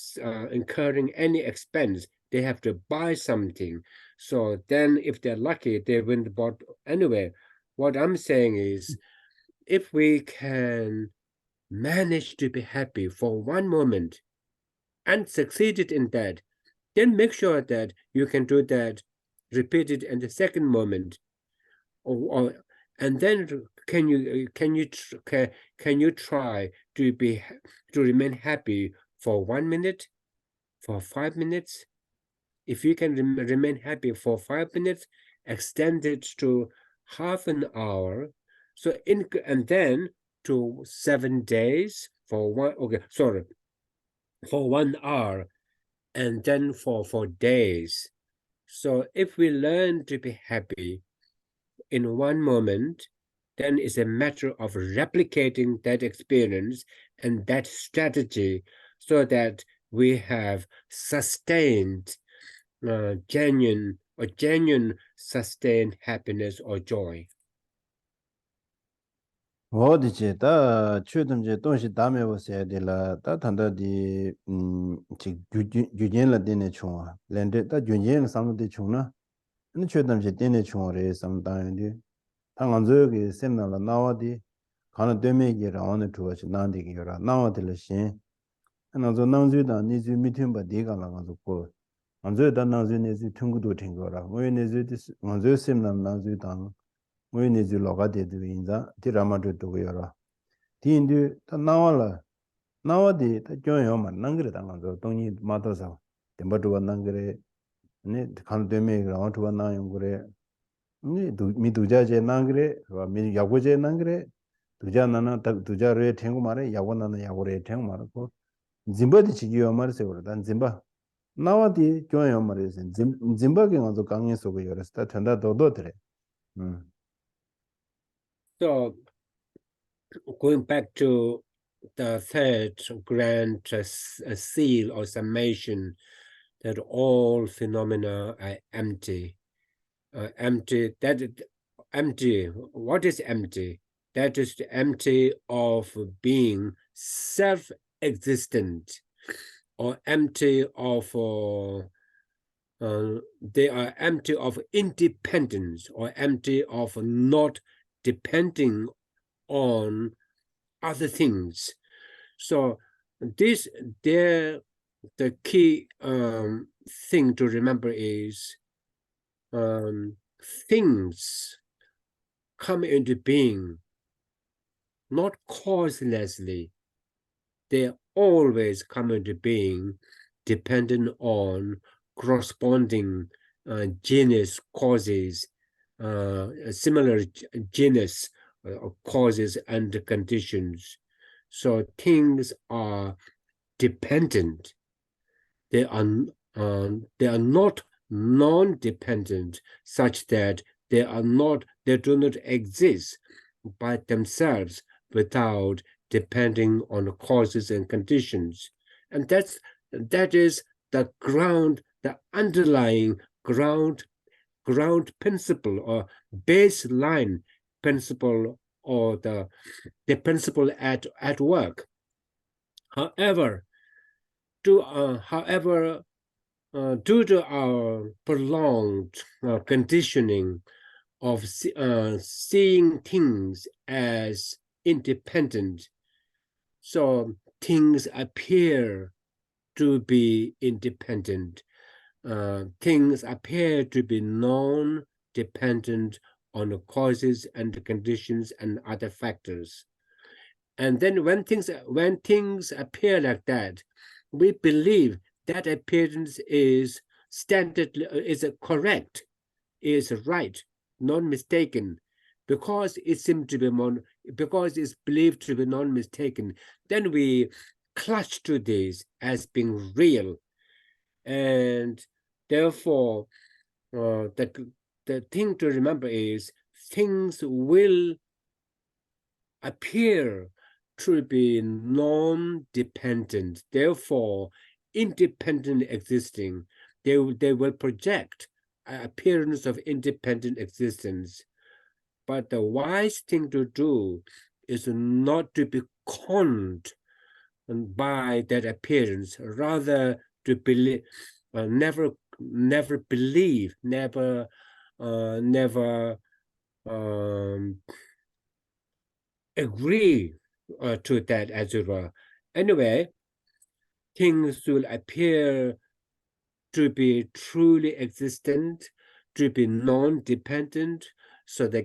incurring any expense. They have to buy something. So then if they're lucky, they win the bot anyway. What I'm saying is, if we can manage to be happy for one moment and succeeded in that, then make sure that you can do that repeated in the second moment. And then can you try to remain happy for 1 minute, for 5 minutes? If you can remain happy for 5 minutes, extend it to half an hour. So and then to 7 days for for 1 hour, and then for days. So if we learn to be happy in one moment, then it's a matter of replicating that experience and that strategy so that we have sustained genuine sustained happiness or joy. 어디지 다 최든지 동시 다음에 보세요 되라 다 단다디 지 규진라 되네 총아 랜드 다 규진 상도 총나 네 최든지 되네 총어레 상다인데 당한저기 셈나라 나와디 가는 되메기라 어느 두어지 난디기라 나와들신 하나저 남주다 니주 미팅바 디가라 가서 고 안저다 남주네지 퉁구도 튕거라 뭐네지 먼저 셈나 남주당 뭐네지 로가데도 인자 디라마도 도고여라 디인데 다 나와디 다 joyo만 난그래 당한저 동이 마도서 덴바도가 난그래 네 간데메가 어토가 나요 그래 니 미두자제 난그래 미 야고제 난그래 두자나나 두자르에 탱고 말에 야고나나 야고레 탱고 말고 짐바디 지기요 말세 그러다 짐바 나와디 joyo 말에서 짐바게 가서 강에 속에 열었다 텐다 도도들에 So going back to the third grand seal or summation, that all phenomena are empty. Empty. What is empty? That is the empty of being self-existent, or empty of they are empty of independence, or empty of not depending on other things. So the key thing to remember is things come into being not causelessly. They always come into being dependent on corresponding genus causes, similar genus causes and conditions. So things are dependent. They are not non-dependent, such that they do not exist by themselves without depending on causes and conditions. And that is the underlying ground principle or baseline principle, or the principle at work. However, due to our prolonged conditioning of seeing things as independent, so things appear to be independent. Things appear to be non-dependent on the causes and the conditions and other factors. And then when things appear like that, we believe that appearance is correct, is right, non-mistaken, because it seems to be because it's believed to be non-mistaken. Then we clutch to this as being real, and therefore the thing to remember is things will appear to be non-dependent, therefore independent existing. They will project an appearance of independent existence. But the wise thing to do is not to be conned by that appearance, rather to believe, never believe, never agree to that, as it were. Anyway, things will appear to be truly existent, to be non-dependent, so the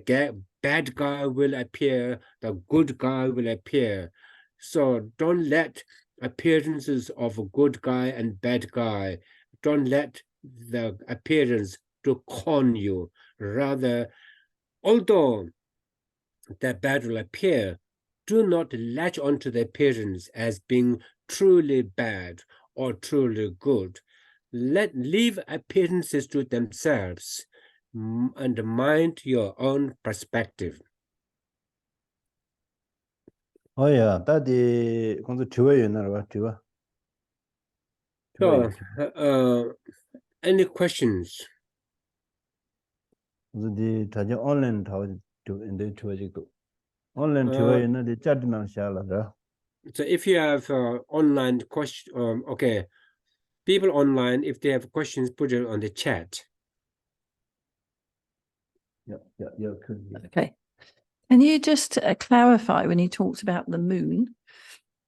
bad guy will appear, the good guy will appear. So don't let appearances of a good guy and bad guy, don't let the appearance to con you. Rather, although that bad will appear, do not latch onto the appearance as being truly bad or truly good. Leave appearances to themselves and mind your own perspective. Oh yeah, that 건조 지워였나 봐, 지워. So, any questions? the 자제 온라인 타워 인데 지워지고. 온라인 지워였는데 짜드나 샤라다. So if you have online question, okay, people online, if they have questions, put it on the chat. Yeah, could be. Okay. Can you just clarify when you talked about the moon?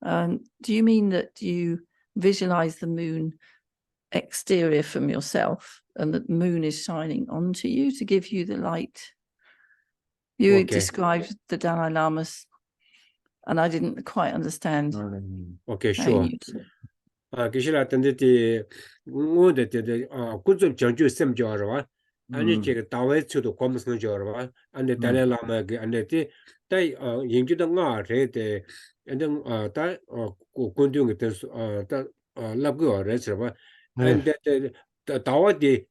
Do you mean that you visualize the moon exterior from yourself and that the moon is shining onto you to give you the light? You described the Dalai Lama's, and I didn't quite understand. Okay, sure. Geshela tendeti ngode tende kuzup jangju sem jorwa ani che Dawa chudo komsung jorwa ane Dalai Lama ge ane ti dai yingju da nga re de and da kundyung de da labgo re chwa and the Dawa de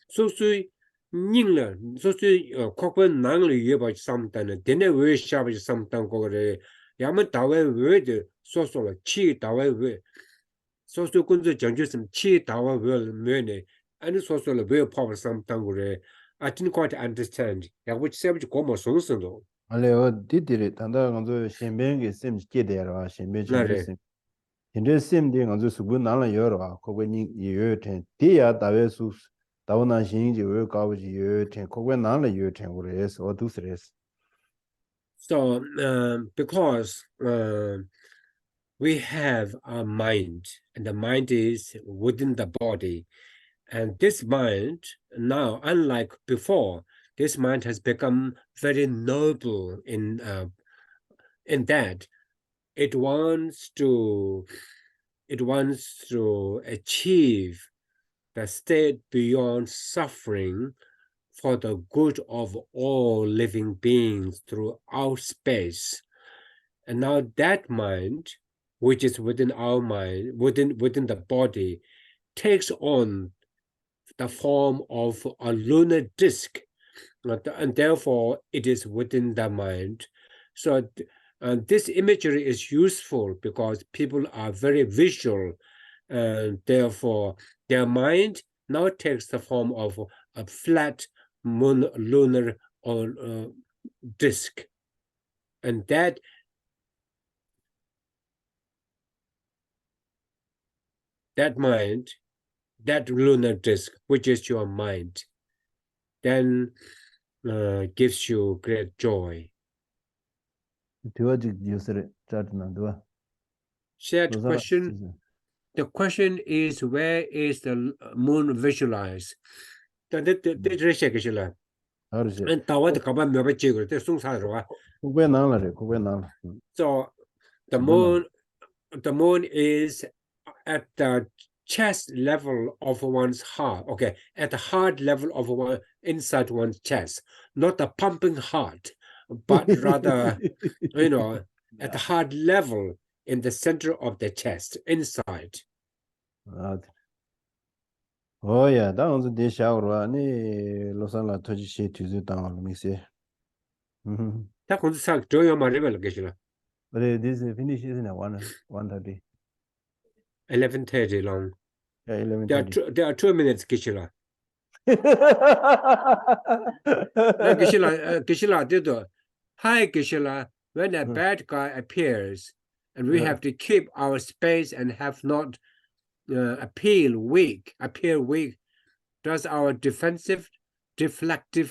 so 닝라 so kokwen nang le ye ba samtan de ne we sha ba samtan ko re yamen Dawa we de so la chi Dawa we 소소 군주 정주심 치 다와 월 메네 아니 소소를 왜 파워 some 당고래 I didn't quite understand. 야 which 세브지 고모 송선도 알레오 디디리 단다 건조 신뱅게 셈 제대로 신뱅 나래 셈 인제 셈데 건조 수부 나라 여러 거베니 여ten 디야 다베수 다원나 신지 왜 가우지 여ten 거베 나라 여ten 그래서 어두스레스. So because we have a mind, and the mind is within the body, and this mind now, unlike before, this mind has become very noble in that it wants to achieve the state beyond suffering for the good of all living beings throughout space. And now that mind which is within our mind, within the body, takes on the form of a lunar disk, and therefore it is within the mind. So this imagery is useful because people are very visual, and therefore their mind now takes the form of a flat lunar or disk, and that mind, that lunar disk, which is your mind, then gives you great joy. Shared question. The question is, where is the moon visualized? And so the moon is at the chest level of one's heart. Okay, at the heart level of one, inside one's chest, not the pumping heart, but rather, at the heart level in the center of the chest, inside. Oh yeah, that was the shower. Ni Losang la toji she tuzu down mixie. That could say, do you marry Geshela? But this finish isn't a 1:30. 11:30 long. Yeah, 11:30. There are 2 minutes, Geshela. Geshela did. Hi, Geshela. When a bad guy appears, and we have to keep our space and have not appear weak, does our deflective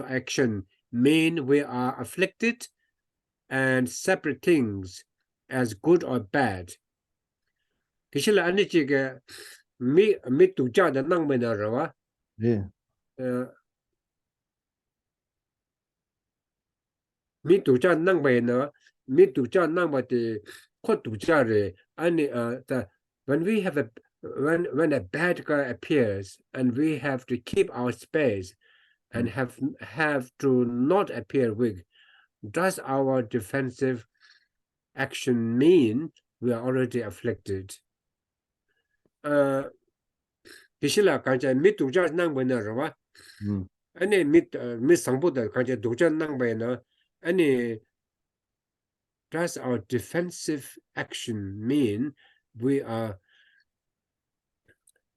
action mean we are afflicted and separate things as good or bad? Geshela ani chiga mi tuja da nang mena rawa. Yeah. Mi tuja nang mena, mi tuja nang ba de ko tuja re ani when we have when a bad guy appears and we have to keep our space and have to not appear weak, does our defensive action mean we are already afflicted? Geshela kancha mi tuja nang mena rawa. Ani mi sangpo da kancha tuja nang mena. Any, does our defensive action mean we are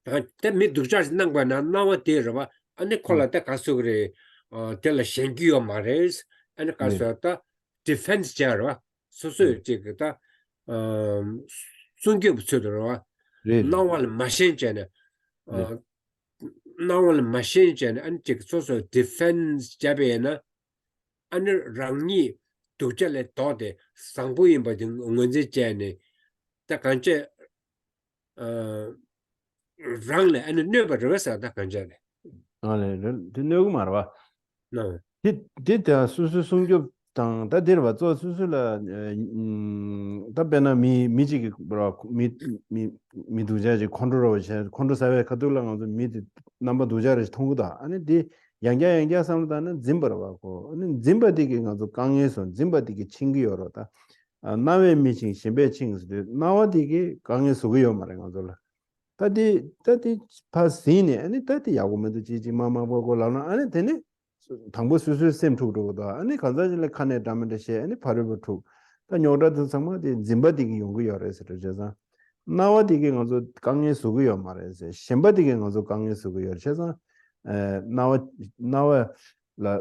that me do just nangwa na nawa derwa ane kola ta kasugre tela shengyo mares ane kasata defense jarwa so jigata sungyo btsudrwa nawal machine jana nawal machine jana ane jig so defense jabena ane rangi dujale tode sangbo yinba ding ngonze jane ta kanche rangle ane nyoba rwasa ta kanche le. No marwa. No. Did susu sungyo tang da derwa zo susu la da bena mi bro mi dujaji control je control sabe kadula ngado mi number dujaji 통구다 아니 디 양자 삼다는 짐버라고 아니 짐버디게 ngado 강에서 짐버디게 친구여로다 나외 미팅 신배 친구들 나와디게 강에서 그요 말해 ngado 다디 파시네 아니 다디 야고면도 지지 마마 보고 라나 아니 되네 당보 수술 셈 투도다 아니 간자질레 칸에 담는데시 아니 바르부투 다 뇨라든 상마디 짐바디기 연구여래서 저자 나와디게 가서 강에 수고요 말해서 셈바디게 가서 강에 수고요 저자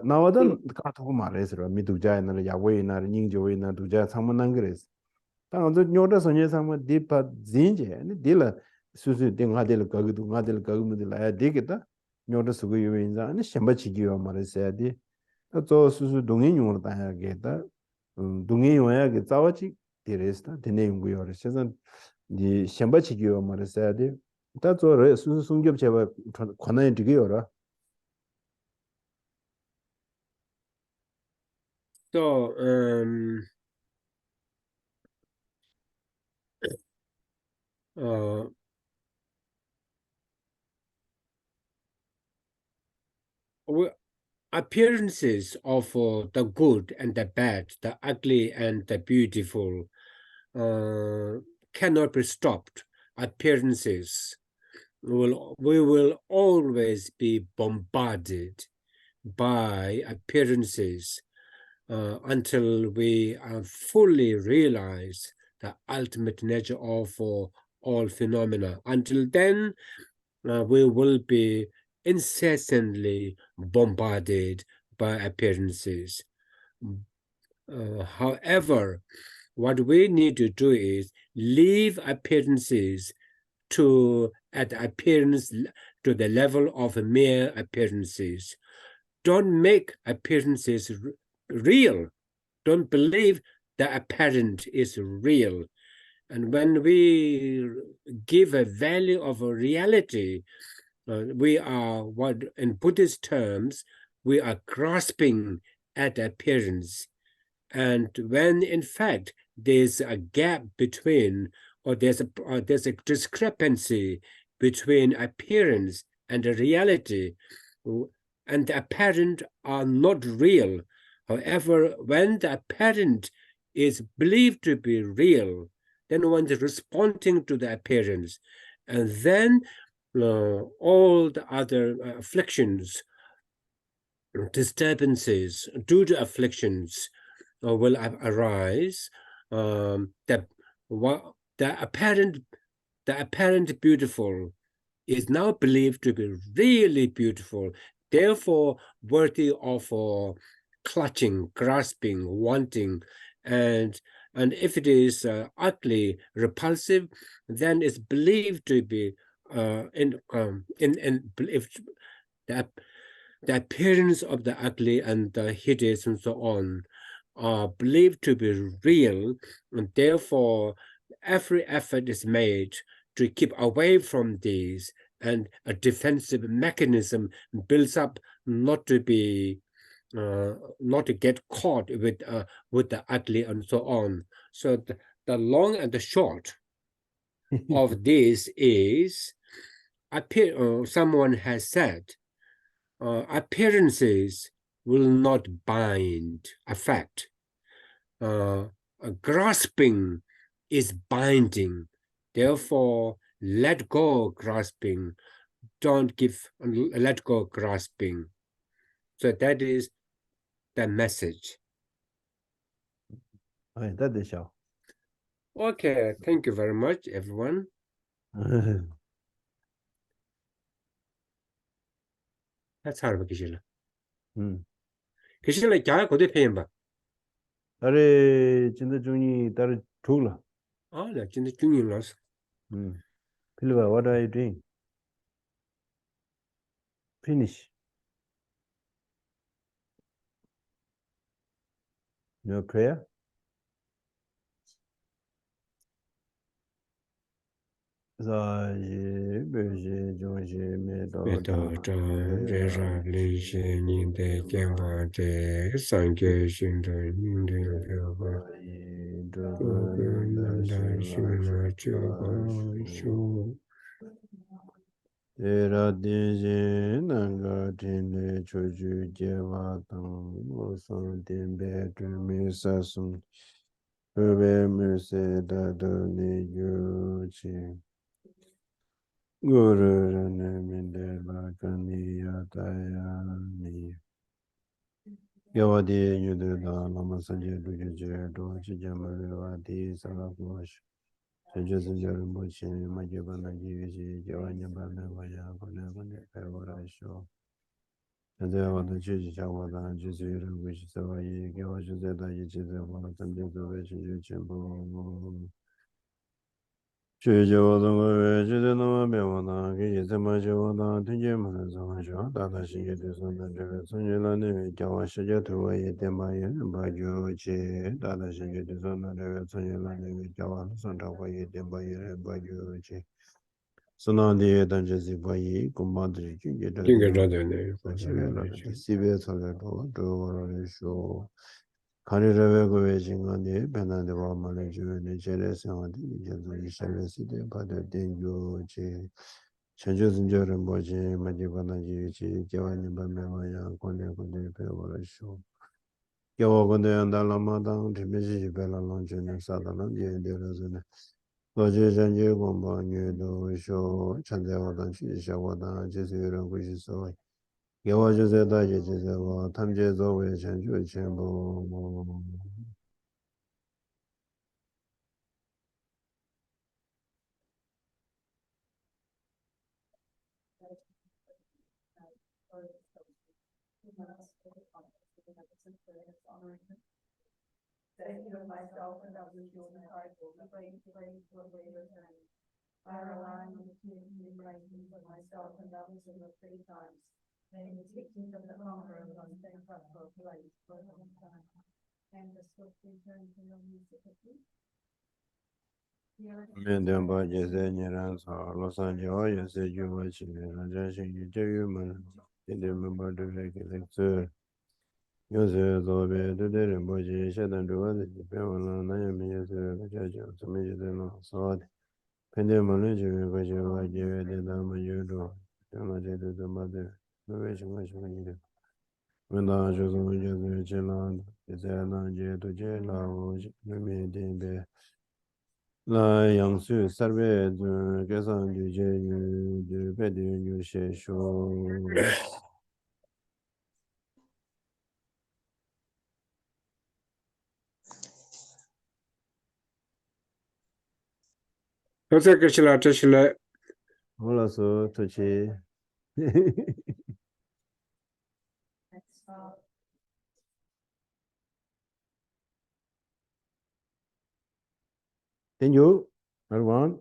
나와던 카토고 말해서 미두자이나 야웨이나 닝조이나 두자 상만난 그래서 당도 뇨라 선예 상마 디파 진제 아니 딜라 수수 딩하딜 가기도 가딜 가기무들 아야 되겠다 뇨르 수고 유인자 아니 셈바치기요 말했어야지 또 수수 동행용으로 다야겠다 동행용야게 자와치 디레스타 되네용고요 그래서 이 셈바치기요 말했어야지 다저 수수 송겹 제가 권한이 되게요라 So appearances of the good and the bad, the ugly and the beautiful, cannot be stopped. Appearances. We will always be bombarded by appearances until we fully realize the ultimate nature of all phenomena. Until then, we will be incessantly bombarded by appearances. However, what we need to do is leave appearances at appearance to the level of mere appearances. Don't make appearances real. Don't believe the apparent is real. And when we give a value of a reality, we are, what in Buddhist terms, we are grasping at appearance. And when in fact there's a gap between, or there's a discrepancy between appearance and the reality, and the apparent are not real. However, when the apparent is believed to be real, then one is responding to the appearance, and then all the other afflictions, disturbances due to afflictions will arise. The apparent beautiful is now believed to be really beautiful, therefore worthy of clutching, grasping, wanting, and if it is ugly, repulsive, then it's believed to be if the appearance of the ugly and the hideous and so on are believed to be real, and therefore every effort is made to keep away from these, and a defensive mechanism builds up not to be not to get caught with the ugly and so on. So the long and the short of this is, someone has said, appearances will not bind, affect. Grasping is binding. Therefore, let go grasping. Don't let go grasping. So that is the message. That is all. Okay, thank you very much, everyone. That's how we Geshela. Geshela, kya kode paying ba? Tare chinda chungni tare chukla. Oh, la chinda chungni loss. Pilva, what are you doing? Finish. No prayer? Zaji, beji, jongji, medo, Rera, Linshe, Ninde, Gemba, De, Sange, Shinda, Ninde, Gaba, Nanda, Shima, Chuba, Shu. Era dinji, nanga, tine, choju, jeva, tang, losang, tembe, tumi, sasum, ube, muse, dado, ni, yu, chi. Guru rane minde bakani yataya mi. Yawadi yudu da lama sanje duke je do chi jamale wadi salakush. Sanje sanje rinpoche majeba na jivishi jawa nyamba me vaya kone kone kaiwara sho. Sanje wada chuji chawada jisi rinpoche sawayi gyawa shuze da yi chize wada sanje zobe shinju chenpo. Chöje wazanga we chöje nama me wana ki yese ma che wana tenje ma le zanga sha dada shinge de sanda chöge sanje la ne we kyawa shige tuwa ye tenpa ye ba gyo che dada shinge de sanda chöge sanje la ne we kyawa sanda kwa ye tenpa ye ba gyo che suna de ye dan che si pa ye kumba de chi ye de Tinga na Rada, ne, chöge la de si be sa le do do wara le sho Kari rewe gowe jingani penande wa male juwe ne jere sengadi jenzo ishale side pade dengyo che chenjo zinjo rinpo che majiba na jiwe che gewa nimba mewa ya kone kone pe wara sho gewa kone yanda lama dang timeji jibe la long che ne sada lang je de razo ne Loje Janje Gomba New Do Show Chandewadan Shawadan Jesuran Wishiso. Yawa Jose Daji Jesewa, Tamje Zoe Chanju Chambo. Myself and others doing the hard work, I rely on the community writings of myself and others in the three times. And the teachings of the conqueror of unsafe for place for a long time. And the swift return to your music of peace. Mendemba Jese Nirans or Losang Yose Jumachi, Rajashi Juman, in the member to make it lecture. Yose Zobe, the Derimboji, Shadan Duan, the Pamela, Nayami, the judge of the major sword. Pendemology, which I gave the Dama Yudo, Yamaja the mother, the rich much needed. When the Anjos of Jesuit, is there not yet to jail, which remained in bed. La yang su sarve de gesan du je de pe de yu she sho Losang Geshela Geshela. hola so to chi Thank you everyone.